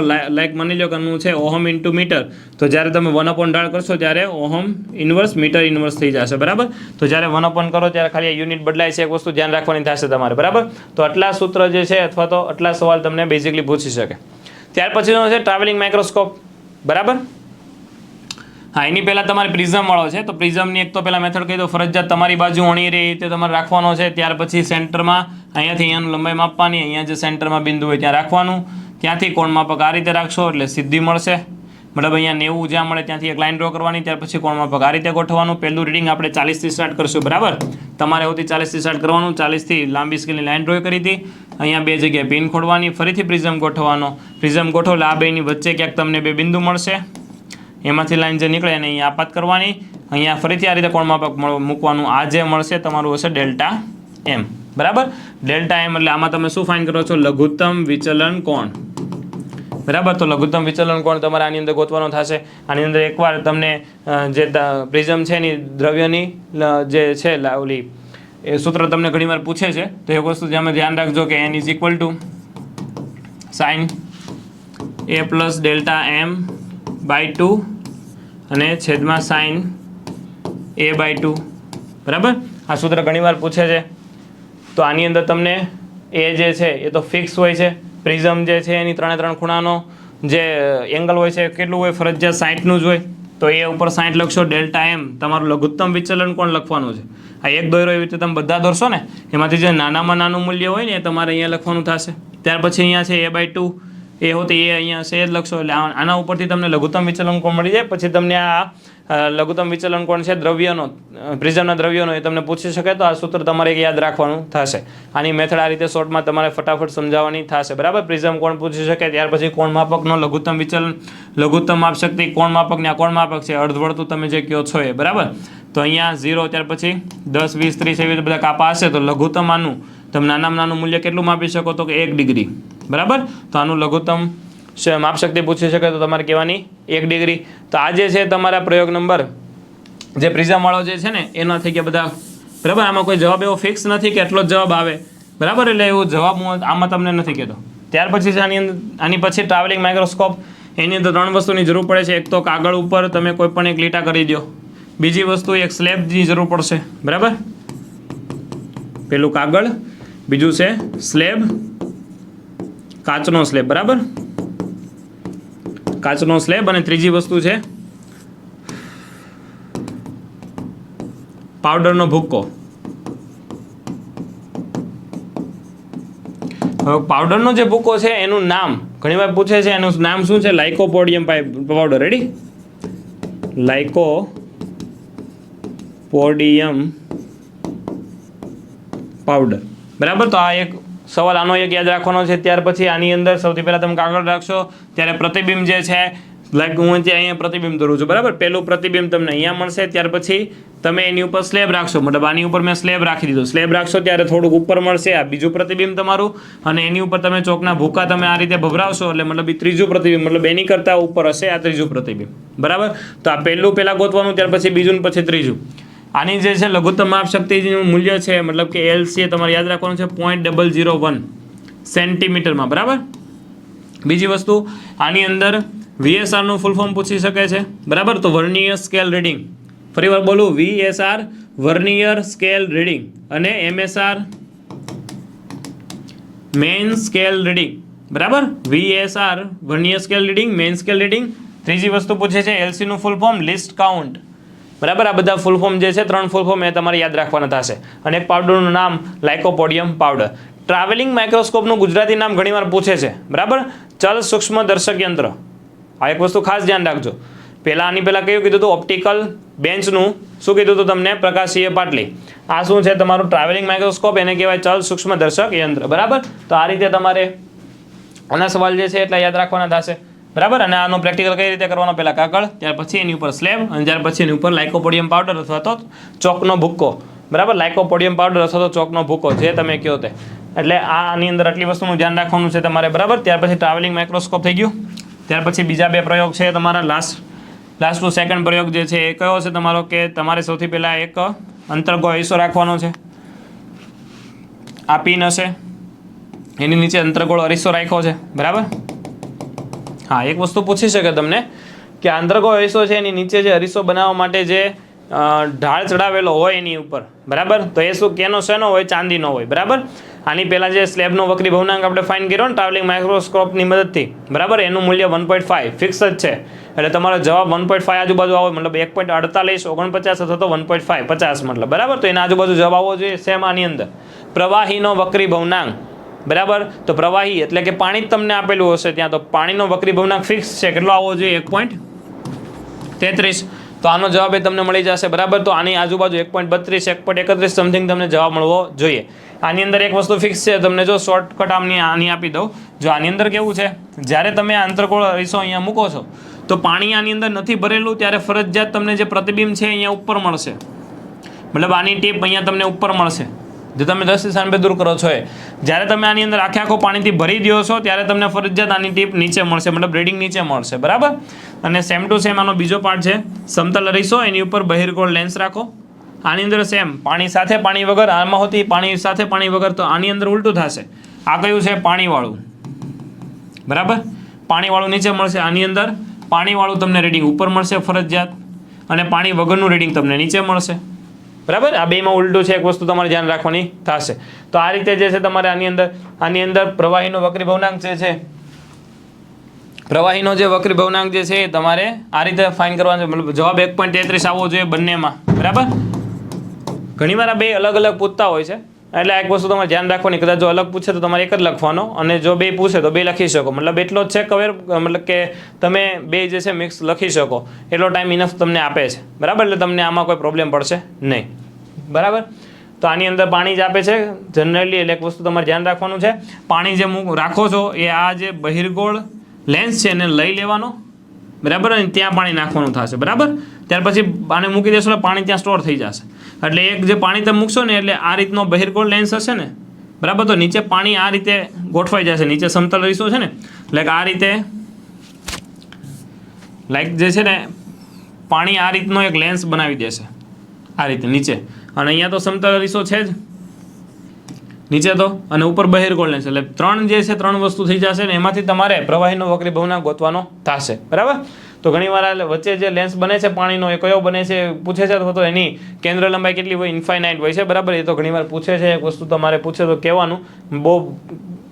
લો કે આનું છે ઓહમ ઇન્ટુ મીટર, તો જ્યારે તમે 1/ ઢાળ કરશો ત્યારે ઓહમ ઇન્વર્સ મીટર ઇન્વર્સ થઈ જશે, બરાબર. તો જ્યારે 1/ કરો ત્યારે ખાલી આ યુનિટ બદલાય છે, એક વસ્તુ ધ્યાન રાખવાની થશે તમારે, બરાબર. તો આટલા સૂત્ર જે છે અથવા તો આટલા સવાલ તમને બેઝિકલી પૂછી શકે. ત્યાર પછીનો છે ટ્રાવેલિંગ માઇક્રોસ્કોપ, બરાબર. હા, એની પહેલાં તમારે પ્રિઝમ વાળો છે. તો પ્રિઝમની એક તો પહેલાં મેથડ કહી દો. ફરજિયાત તમારી બાજુ વણી રહી તે તમારે રાખવાનો છે. ત્યાર પછી સેન્ટરમાં અહીંયાથી અહીંયાનું લંબાઈ માપવાની, અહીંયા જે સેન્ટરમાં બિંદુ હોય ત્યાં રાખવાનું. ત્યાંથી કોણ માપક આ રીતે રાખશો એટલે સીધી મળશે, મતલબ અહીંયા 90 જ્યાં મળે ત્યાંથી એક લાઇન ડ્રો કરવાની. ત્યાર પછી કોણ માપક આ રીતે ગોઠવવાનું. પહેલું રીડિંગ આપણે 40થી સ્ટાર્ટ કરશું, બરાબર. તમારે હોતી 40થી સ્ટાર્ટ કરવાનું. 40થી લાંબી સ્કેલની લાઇન ડ્રો કરી હતી. અહીંયા બે જગ્યાએ પિન ખોડવાની, ફરીથી પ્રિઝમ ગોઠવવાનો. પ્રિઝમ ગોઠવો એટલે આ બેની વચ્ચે ક્યાંક તમને બે બિંદુ મળશે, એમાંથી લાઈન જે નીકળે એને અહીંયા આપાત કરવાની. અહીંયા ફરીથી આ રીતે કોણ માપક મૂકવાનું. આ જે મળશે તમારું હશે ડેલ્ટા એમ, બરાબર. ડેલ્ટા એમ એટલે આમાં તમે શું ફાઇન્ડ કરો છો? લઘુત્તમ વિચલન કોણ, બરાબર. તો લઘુત્તમ વિચલન કોણ તમારે આની અંદર ગોતવાનો થશે. આની અંદર એકવાર તમને જે પ્રિઝમ છે એની દ્રવ્યની જે છે ઓલી એ સૂત્ર તમને ઘણીવાર પૂછે છે, તો એક વસ્તુ જે અમે ધ્યાન રાખજો કે n = sin a + delta m/2 અને છેદમાં sin a/2, બરાબર. આ સૂત્ર ઘણીવાર પૂછે છે. તો આની અંદર તમને એ જે છે એ તો ફિક્સ હોય છે. પ્રિઝમ જે છે એની 3 ખૂણાનો જે એંગલ હોય છે કેટલું હોય? ફરજિયાત 60નું જ હોય. તો એ ઉપર 60 લખશો. ડેલ્ટા એમ તમારું લઘુત્તમ વિચલન કોણ લખવાનું છે. આ એક દોરો એવી રીતે તમે બધા દોરશો ને એમાંથી જે નાનામાં નાનું મૂલ્ય હોય ને એ તમારે અહીંયા લખવાનું થશે. ત્યાર પછી અહીંયા છે a/2 એ હોતી એ અહીંયા છે એ જ લખશો એટલે આના ઉપરથી તમને લઘુત્તમ વિચલન કોણ મળી જાય. પછી તમને આ લઘુત્તમ વિચલન કોણ છે દ્રવ્યનો, પ્રિઝમના દ્રવ્યનો, એ તમને પૂછી શકે. તો આ સૂત્ર તમારે યાદ રાખવાનું થશે. આની મેથડ આ રીતે શોર્ટમાં તમારે ફટાફટ સમજાવવાની થશે, બરાબર. પ્રિઝમ કોણ પૂછી શકે. ત્યાર પછી કોણ માપકનો લઘુત્તમ વિચલન, લઘુત્તમ માપ શક્તિ, કોણ માપકને આ કોણ માપક છે અર્ધવર્તુળ તમે જે કહો છો એ, બરાબર. તો અહીંયા 0, ત્યાર પછી 10, 20, 30 એવી બધા કાપા હશે. તો લઘુત્તમ આનું તમે નાનામાં નાનું મૂલ્ય કેટલું માપી શકો? તો કે 1 ડિગ્રી, બરાબર. તો આનું લઘુત્તમ માપ શક્તિ પૂછી શકે તો તમારે કહેવાની 1 ડિગ્રી. તો આ જે છે તમારા પ્રયોગ નંબર જે પ્રિઝમ વાળો જે છે ને એના થઈ ગયા બધા, બરાબર. આમાં કોઈ જવાબ એવો ફિક્સ નથી કે એટલો જ જવાબ આવે, બરાબર. એટલે એવો જવાબ હું આમાં તમને નથી કહેતો. ત્યાર પછી છે આની પછી ટ્રાવેલિંગ માઇક્રોસ્કોપ. એની અંદર 3 વસ્તુની જરૂર પડે છે. એક તો કાગળ ઉપર તમે કોઈ પણ એક લીટા કરી દો. બીજી વસ્તુ એક સ્લેબની જરૂર પડશે, બરાબર. પેલું કાગળ, બીજું છે સ્લેબ, કાચનો સ્લેબ, બરાબર. કાચનો સ્લેબ. અને ત્રીજી વસ્તુ છે પાવડરનો ભૂક્કો. હવે પાવડરનો જે ભૂક્કો છે એનું નામ ઘણીવાર પૂછે છે. એનું નામ શું છે? લાઇકોપોડિયમ પાવડર. રેડી? લાઇકોપોડિયમ પાવડર. બરાબર, તો આ એક સવાલ આનો એક યાદ રાખવાનો છે. ત્યાર પછી આની અંદર સૌથી પહેલાં તમે કાગળ રાખશો ત્યારે પ્રતિબિંબ જે છે, લાઈક હું અહીંયા પ્રતિબિંબ દોરું છું. બરાબર, પહેલું પ્રતિબિંબ તમને અહીંયા મળશે. ત્યાર પછી તમે એની ઉપર સ્લેબ રાખશો, મતલબ આની ઉપર મેં સ્લેબ રાખી દીધું. સ્લેબ રાખશો ત્યારે થોડુંક ઉપર મળશે આ બીજું પ્રતિબિંબ તમારું, અને એની ઉપર તમે ચોકના ભૂકા તમે આ રીતે ભભરાવશો એટલે મતલબ એ ત્રીજું પ્રતિબિંબ, મતલબ એની કરતાં ઉપર હશે આ ત્રીજું પ્રતિબિંબ. બરાબર, તો આ પહેલાં ગોતવાનું, ત્યાર પછી બીજું ને પછી ત્રીજું. આની જે છે લઘુત્તમ માપ શક્તિનું મૂલ્ય છે, મતલબ કે LC તમારે યાદ રાખવાનું છે 0.001 સેન્ટીમીટરમાં. બરાબર, બીજી વસ્તુ આની અંદર VSR નું ફૂલ ફોર્મ પૂછી શકે છે. બરાબર, તો વર્નિયર સ્કેલ રીડિંગ, ફરી વાર બોલું, VSR વર્નિયર સ્કેલ રીડિંગ અને MSR મેઇન સ્કેલ રીડિંગ. બરાબર, VSR vernier scale reading, main scale reading. ત્રીજી વસ્તુ પૂછે છે LC નું ફૂલ ફોર્મ લિસ્ટ કાઉન્ટ. બરાબર, આ બધા ફૂલ ફોર્મ જે છે 3 ફૂલ ફોર્મ એ તમારે યાદ રાખવાના થશે. અને એક પાવડરનું નામ લાઇકોપોડિયમ પાવડર. ટ્રાવેલિંગ માઇક્રોસ્કોપનું ગુજરાતી નામ ઘણીવાર પૂછે છે. બરાબર, ચલ સૂક્ષ્મ દર્શક યંત્ર. આ એક વસ્તુ ખાસ ધ્યાન રાખજો. આની પહેલાં કયું કીધું હતું? ઓપ્ટિકલ બેન્ચનું શું કીધું હતું તમને? પ્રકાશીય પાટલી. આ શું છે? તમારું ટ્રાવેલિંગ માઇક્રોસ્કોપ, એને કહેવાય ચલ સૂક્ષ્મ દર્શક યંત્ર. બરાબર, તો આ રીતે તમારે આના સવાલ જે છે એટલા યાદ રાખવાના થશે. બરાબર, અને આનો પ્રેક્ટિકલ કઈ રીતે કરવાનો? પહેલાં કાગળ, ત્યાર પછી એની ઉપર સ્લેબ, અને ત્યાર પછી એની ઉપર લાઇકોપોડિયમ પાવડર અથવા તો ચોકનો ભૂક્કો. બરાબર, લાઇકોપોડિયમ પાવડર અથવા તો ચોકનો ભૂક્કો, જે તમે કહો તે. એટલે આની અંદર આટલી વસ્તુનું ધ્યાન રાખવાનું છે તમારે. બરાબર, ત્યાર પછી ટ્રાવેલિંગ માઇક્રોસ્કોપ થઈ ગયું. ત્યાર પછી બીજા 2 પ્રયોગ છે તમારા. લાસ્ટ ટુ સેકન્ડ પ્રયોગ જે છે એ કયો છે તમારો? કે તમારે સૌથી પહેલાં એક અંતર્ગો અરીસો રાખવાનો છે. આ પિન હશે, એની નીચે અંતર્ગોળ અરીસો રાખ્યો છે. બરાબર, હા, એક વસ્તુ પૂછી શકે તમને કે અંતર્ગોળ અરીસો છે એની નીચે જે અરીસો બનાવવા માટે જે ઢાળ ચડાવેલો હોય એની ઉપર. બરાબર, તો એ શું કેનો શેનો હોય? ચાંદીનો હોય. બરાબર, આની પહેલાં જે સ્લેબનો વક્રી ભવનાંક આપણે ફાઇન કર્યો ને ટ્રાવેલિંગ માઇક્રોસ્કોપની મદદથી. બરાબર, એનું મૂલ્ય 1.5 ફિક્સ જ છે. એટલે તમારો જવાબ 1.5 આજુબાજુ આવે, મતલબ 1.48 49 અથવા તો 1.5 50 મતલબ. બરાબર, તો એના આજુબાજુ જવાબ આવવો જોઈએ. સેમ આની અંદર પ્રવાહીનો વક્રી ભવનાંક. બરાબર, તો પ્રવાહી એટલે કે પાણી જ તમને આપેલું હશે ત્યાં, તો પાણીનો વક્રી ભવનાંક ફિક્સ છે. કેટલો આવવો જોઈએ? 1.33. તો આનો જવાબ એ તમને મળી જશે. બરાબર, તો આની આજુબાજુ 1.32 1.31 સમથિંગ તમને જવાબ મળવો જોઈએ. આની અંદર એક વસ્તુ ફિક્સ છે, તમને જો શોર્ટકટ આની આપી દઉં. જો આની અંદર કેવું છે, જ્યારે તમે આ અંતર્ગોળ અરીસો અહીંયા મૂકો છો તો પાણી આની અંદર નથી ભરેલું, ત્યારે ફરજિયાત તમને જે પ્રતિબિંબ છે અહીંયા ઉપર મળશે. મતલબ આની ટીપ અહીંયા તમને ઉપર મળશે, જે તમે 10 સ્થાન પર દૂર કરો છો એ. જ્યારે તમે આની અંદર આખો પાણીથી ભરી દો છો ત્યારે તમને ફરજિયાત આની ટીપ નીચે મળશે, મતલબ રીડિંગ નીચે મળશે. બરાબર, અને સેમ ટુ સેમ આનો બીજો પાર્ટ છે સમતલ અરીસો, એની ઉપર બહિર્ગોળ લેન્સ રાખો. આની અંદર સેમ પાણી સાથે પાણી વગર, આમાં હોતી પાણી સાથે પાણી વગર, તો આની અંદર ઉલટું થશે. આ કયું છે? પાણીવાળું. બરાબર, પાણીવાળું નીચે મળશે. આની અંદર પાણીવાળું તમને રીડિંગ ઉપર મળશે ફરજિયાત, અને પાણી વગરનું રીડિંગ તમને નીચે મળશે. બરાબર, આ બેમાં ઉલટું છે. એક વસ્તુ તમારે ધ્યાન રાખવાની થશે. તો આ રીતે જે છે તમારે આની અંદર પ્રવાહીનો વક્રી ભવનાંક જે છે, પ્રવાહીનો જે વક્રી ભવનાંક જે છે એ તમારે આ રીતે ફાઇન કરવાનો છે. મતલબ જવાબ 1.33 આવવો જોઈએ બંનેમાં. બરાબર, ઘણીવાર આ બે અલગ અલગ પૂછતા હોય છે, એટલે એક વસ્તુ તમારે ધ્યાન રાખવાની. કદાચ જો અલગ પૂછે તો તમારે એક જ લખવાનો, અને જો બે પૂછે તો બે લખી શકો. મતલબ એટલો જ છે કવર, મતલબ કે તમે બે જે છે મિક્સ લખી શકો એટલો ટાઈમ ઇનફ તમને આપે છે. બરાબર, એટલે તમને આમાં કોઈ પ્રોબ્લેમ પડશે નહીં. બરાબર, તો આની અંદર પાણી જ આપે છે જનરલી, એટલે એક વસ્તુ તમારે ધ્યાન રાખવાનું છે. પાણી જે રાખો છો એ આ જે બહિર્ગોળ લેન્સ છે એને લઈ લેવાનો. બરાબર, અને ત્યાં પાણી નાખવાનું થશે. બરાબર, ત્યાર પછી આને મૂકી દેશો એટલે પાણી ત્યાં સ્ટોર થઈ જશે. એટલે એક જે પાણી તમે મૂકશો ને એટલે આ રીતનો બહિર્ગોળ લેન્સ હશે ને. બરાબર, તો નીચે પાણી આ રીતે ગોઠવાઈ જશે. નીચે સમતલ અરીસો છે ને, લાઈક આ રીતે, લાઈક જે છે ને પાણી આ રીતનો એક લેન્સ બનાવી દેશે આ રીતે નીચે, અને અહીંયા તો સમતલ અરીસો છે જ નીચે તો, અને ઉપર બહિર્ગોળ લેન્સ. એટલે 3 જે છે 3 વસ્તુ થઈ જશે ને એમાંથી તમારે પ્રવાહીનો વક્રી ભવનાંક ગોતવાનો થશે. બરાબર, તો ઘણીવાર વચ્ચે જે લેન્સ બને છે પાણીનો એ કયો બને છે પૂછે છે, અથવા તો એની કેન્દ્ર લંબાઈ કેટલી હોય? ઇન્ફાઇનાઇટ હોય છે. બરાબર, એ તો ઘણીવાર પૂછે છે. એક વસ્તુ તમારે પૂછે તો કહેવાનું, બહુ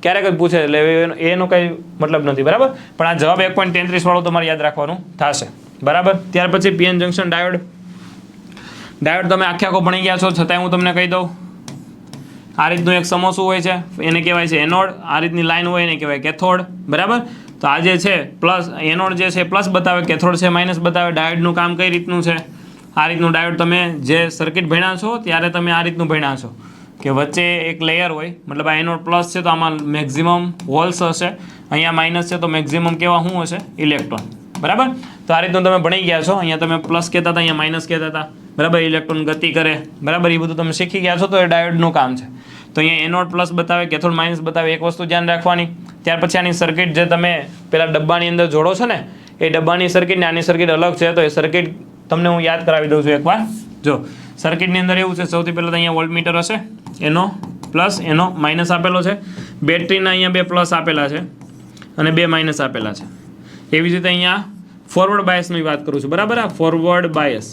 ક્યારેક જ પૂછે, એટલે એનો કંઈ મતલબ નથી. બરાબર, પણ આ જવાબ 1.33 વાળો તમારે યાદ રાખવાનું થશે. બરાબર, ત્યાર પછી પીએન જંકશન ડાયોડ. ડાયોડ તમે આખો ભણી ગયા છો, છતાંય હું તમને કહી દઉં. આ રીતનું એક સમોસું હોય છે, એને કહેવાય છે એનોડ. આ રીતની લાઈન હોય એને કહેવાય કેથોડ. બરાબર, તો આ જે છે પ્લસ, એનોડ જે છે પ્લસ બતાવે, કેથોડ છે માઇનસ બતાવે. ડાયોડનું કામ કઈ રીતનું છે? આ રીતનું ડાયોડ તમે જે સર્કિટ ભણ્યા છો ત્યારે તમે આ રીતનું ભણ્યા છો. કે વચ્ચે એક લેયર હોય, મતલબ આ એનોડ પ્લસ છે તો આમાં મેક્સિમમ હોલ્સ હશે, અહીંયા માઇનસ છે તો મેક્સિમમ કેવા શું હશે? ઇલેક્ટ્રોન. બરાબર. તો આ રીતનું તમે ભણી ગયા છો. અહીંયા તમે પ્લસ કહેતા હતા, અહીંયા માઇનસ કહેતા હતા. બરાબર. ઇલેક્ટ્રોન ગતિ કરે. બરાબર. એ બધું તમે શીખી ગયા છો. તો એ ડાયોડનું કામ છે. તો અહીંયા એનોડ પ્લસ બતાવે, કેથોડ માઇનસ બતાવે. એક વસ્તુ ધ્યાન રાખવાની. ત્યાર પછી આની સર્કિટ જે તમે પેલા ડબ્બાની અંદર જોડો છો ને, એ ડબ્બાની સર્કિટ ને આની સર્કિટ અલગ છે. તો એ સર્કિટ તમને હું યાદ કરાવી દઉં છું એકવાર. જો સર્કિટની અંદર એવું છે, સૌથી પહેલાં તો અહીંયા વોલ્ટમીટર હશે, એનો પ્લસ એનો માઇનસ આપેલો છે. બેટરીના અહીંયા 2 પ્લસ આપેલા છે અને 2 માઇનસ આપેલા છે. એવી જ રીતે અહીંયા ફોરવર્ડ બાયસની વાત કરું છું. બરાબર. આ ફોરવર્ડ બાયસ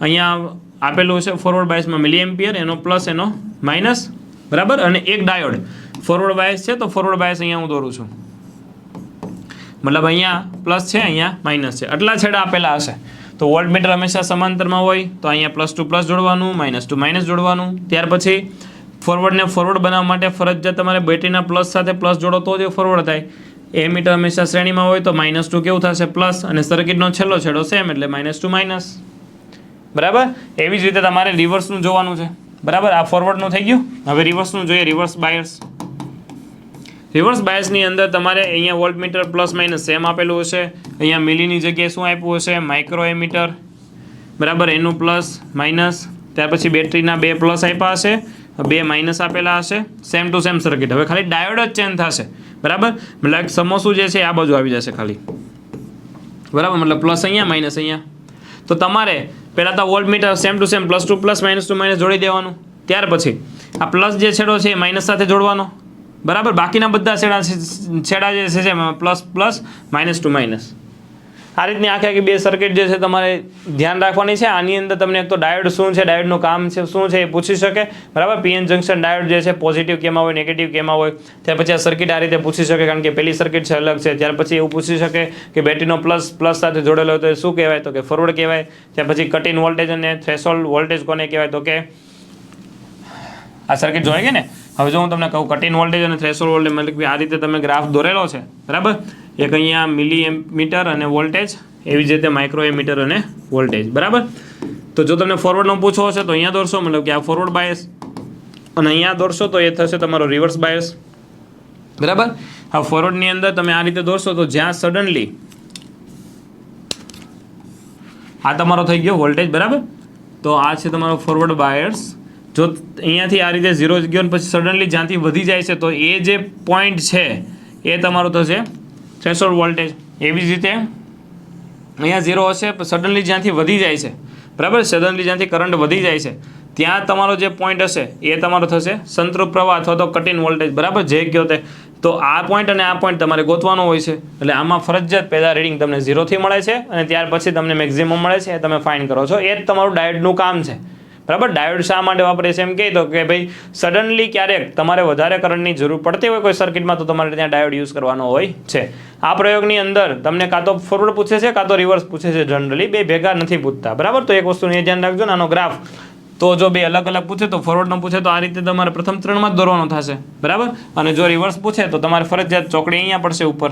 અહીંયા આપેલું છે. ફોરવર્ડ બાયસમાં મિલી એમ્પિયર, એનો પ્લસ એનો માઇનસ. બરાબર. અને એક ડાયોડ ફોરવર્ડ બાયસ છે, તો ફોરવર્ડ બાયસ અહીંયા હું દોરું છું. મતલબ અહીંયા પ્લસ છે, અહીંયા માઇનસ છે. આટલા છેડા આપેલા હશે. તો વોલ્ટમીટર હંમેશા સમાંતરમાં હોય, તો અહીંયા પ્લસ ટુ પ્લસ જોડવાનું, માઇનસ ટુ માઇનસ જોડવાનું. ત્યાર પછી ફોરવર્ડને ફોરવર્ડ બનાવવા માટે ફરજિયાત તમારે બેટરીના પ્લસ સાથે પ્લસ જોડો તો જ ફોરવર્ડ થાય. એમીટર હંમેશા શ્રેણીમાં હોય, તો માઇનસ ટુ કેવું થશે? પ્લસ. અને સર્કિટનો છેલ્લો છેડો સેમ, એટલે માઇનસ ટુ માઇનસ. બરાબર. એવી જ રીતે તમારે રિવર્સનું જોવાનું છે. બરાબર. આ ફોરવર્ડનું થઈ ગયું. હવે રિવર્સનું જોઈએ. Reverse bias. રિવર્સ બાયસની અંદર તમારે અહીંયા વોલ્ટમીટર પ્લસ માઇનસ સેમ આપેલું હશે. અહીંયા મિલીની જગ્યાએ શું આપ્યું હશે? Microammeter. બરાબર. એનું પ્લસ માઇનસ. ત્યાર પછી બેટરીના 2 પ્લસ આપ્યા હશે, 2 માઇનસ આપેલા હશે. Same to same circuit. હવે ખાલી ડાયોડ જ ચેન્જ થશે. બરાબર. મતલબ સમોસું જે છે આ બાજુ આવી જશે ખાલી. બરાબર. મતલબ પ્લસ અહીંયા, માઇનસ અહીંયા. તો તમારે પહેલાં તો voltmeter same to same plus to plus minus to minus જોડી દેવાનું. ત્યાર પછી આ પ્લસ જે છેડો છે એ માઇનસ સાથે જોડવાનો. બરાબર. બાકીના બધા છેડા જે છે plus plus minus to minus. આ રીતની આખી 2 સર્કિટ જે છે તમારે ધ્યાન રાખવાની છે. આની અંદર તમને એક તો ડાયોડ શું છે, ડાયોડનું કામ છે શું છે એ પૂછી શકે. બરાબર. પીએન જંક્શન ડાયોડ જે છે પોઝિટિવ કેમાં હોય, નેગેટિવ કેમાં હોય. ત્યાર પછી આ સર્કિટ આ રીતે પૂછી શકે, કારણ કે પેલી સર્કિટ છે અલગ છે. ત્યાર પછી એવું પૂછી શકે કે બેટરીનો પ્લસ પ્લસ સાથે જોડેલો હોય તો એ શું કહેવાય? તો કે ફોરવર્ડ કહેવાય. ત્યાર પછી કટ ઇન વોલ્ટેજ અને થ્રેશોલ્ડ વોલ્ટેજ કોને કહેવાય? તો કે આ સર્કિટ જોઈ ગઈ ને. હવે જો હું તમને કહું કટ ઇન વોલ્ટેજ અને થ્રેશોલ્ડ વોલ્ટેજ, મતલબ કે આ રીતે તમે ગ્રાફ દોરેલો છે. બરાબર. એક અહીંયા મિલી એમીટર અને વોલ્ટેજ, એવી જ રીતે માઇક્રો એમીટર અને વોલ્ટેજ. બરાબર. તો જો તમને ફોરવર્ડનો પૂછવો હશે તો અહીંયા દોરશો, મતલબ કે આ ફોરવર્ડ બાયસ, અને અહીંયા દોરશો તો એ થશે તમારો રિવર્સ બાયસ. બરાબર. હવે ફોરવર્ડની અંદર તમે આ રીતે દોરશો તો જ્યાં સડનલી આ તમારો થઈ ગયો વોલ્ટેજ. બરાબર. તો આ છે તમારો ફોરવર્ડ બાયસ. જો અહીંયાથી આ રીતે 0 ગયો ને પછી સડનલી જ્યાંથી વધી જાય છે તો એ જે પોઈન્ટ છે એ તમારો થશે થ્રેશોલ્ડ વોલ્ટેજ. એવી જ રીતે અહીંયા 0 હશે, સડનલી જ્યાંથી વધી જાય છે. બરાબર. સડનલી જ્યાંથી કરંટ વધી જાય છે ત્યાં તમારો જે પોઈન્ટ હશે એ તમારો થશે સંતૃપ્ત પ્રવાહ અથવા તો કટ ઇન વોલ્ટેજ. બરાબર. જે કયો તે. તો આ પોઈન્ટ અને આ પોઈન્ટ તમારે ગોતવાનો હોય છે. એટલે આમાં ફરજિયાત પહેલા રીડિંગ તમને 0 થી મળે છે અને ત્યાર પછી તમને મેક્સિમમ મળે છે. એ તમે ફાઇન્ડ કરો છો. એ જ તમારું ડાયોડનું કામ છે. બરાબર. ડાયોડ શા માટે વાપરે છે એમ કહે તો કે ભાઈ સડનલી ક્યારેક તમારે વધારે કરંટની જરૂર પડતી હોય કોઈ સર્કિટમાં, તો તમારે ત્યાં ડાયોડ યુઝ કરવાનો હોય છે. આ પ્રયોગની અંદર તમને કાં તો ફોરવર્ડ પૂછે છે કાં તો રિવર્સ પૂછે છે. જનરલી 2 ભેગા નથી પૂછતા. બરાબર. તો એક વસ્તુનું એ ધ્યાન રાખજો ને, આનો ગ્રાફ તો જો 2 અલગ અલગ પૂછે તો ફોરવર્ડનો પૂછે તો આ રીતે તમારે પ્રથમ 3માં જ દોરવાનો થશે. બરાબર. અને જો રિવર્સ પૂછે તો તમારે ફરજિયાત ચોકડી અહીંયા પડશે ઉપર.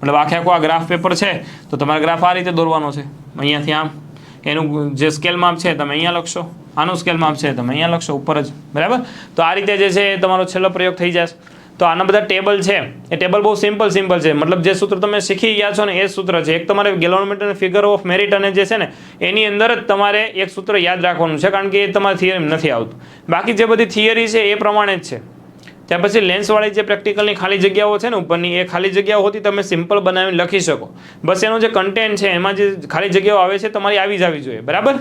મતલબ આખો આ ગ્રાફ પેપર છે તો તમારે ગ્રાફ આ રીતે દોરવાનો છે. અહીંયાથી આમ એનું જે સ્કેલ માપ છે તમે અહીંયા લખશો, આનું સ્કેલ માપ છે તમે અહીંયા લખશો ઉપર જ. બરાબર. તો આ રીતે જે છે એ તમારો છેલ્લો પ્રયોગ થઈ જશે. તો આના બધા ટેબલ છે એ ટેબલ બહુ સિમ્પલ છે. મતલબ જે સૂત્ર તમે શીખી ગયા છો ને એ સૂત્ર છે. એક તમારે ગેલ્વાનોમીટર ફિગર ઓફ મેરિટ અને જે છે ને એની અંદર જ તમારે એક સૂત્ર યાદ રાખવાનું છે, કારણ કે એ તમારે થિયરી નથી આવતું. બાકી જે બધી થિયરી છે એ પ્રમાણે જ છે. ત્યાર પછી લેન્સવાળી જે પ્રેક્ટિકલની ખાલી જગ્યાઓ છે ને ઉપરની, એ ખાલી જગ્યાઓ હોતી તમે સિમ્પલ બનાવીને લખી શકો. બસ એનો જે કન્ટેન્ટ છે એમાં જે ખાલી જગ્યાઓ આવે છે તમારી આવી જ આવી જોઈએ. બરાબર.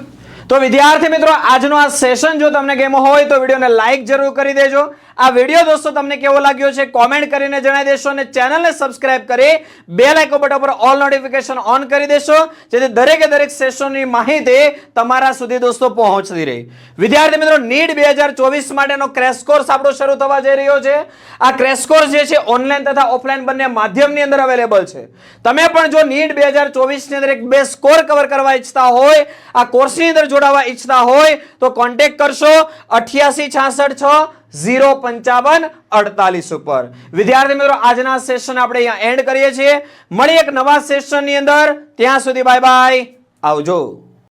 તો વિદ્યાર્થી મિત્રો, આજનો આ સેશન જો તમને ગમ્યો હોય તો વિડીયોને લાઈક જરૂર કરી દેજો. આ વિડીયો દોસ્તો તમને કેવો લાગ્યો છે કોમેન્ટ કરીને જણાવી દેશો અને ચેનલને સબસ્ક્રાઇબ કરી બેલ આઇકન બટન પર ઓલ નોટિફિકેશન ઓન કરી દેશો, જેથી દરેકે દરેક સેશનની માહિતી તમારા સુધી દોસ્તો પહોંચતી રહે. વિદ્યાર્થી મિત્રો, નીટ 2024 માટેનો ક્રેશ કોર્સ આપણો શરૂ થવા જઈ રહ્યો છે. આ ક્રેશ કોર્સ જે છે ઓનલાઈન તથા ઓફલાઈન બંને માધ્યમની અંદર અવેલેબલ છે. તમે પણ જો નીટ 2024 ની અંદર એક 2 સ્કોર કવર કરવા ઈચ્છતા હોય, આ કોર્સની અંદર જોડાવા ઈચ્છતા હોય તો કોન્ટેક્ટ કરશો 8866605548 ઉપર. વિદ્યાર્થી મિત્રો, આજના સેશન આપણે અહીંયા એન્ડ કરીએ છીએ. મળી એક નવા સેશનની અંદર. ત્યાં સુધી બાય બાય. આવજો.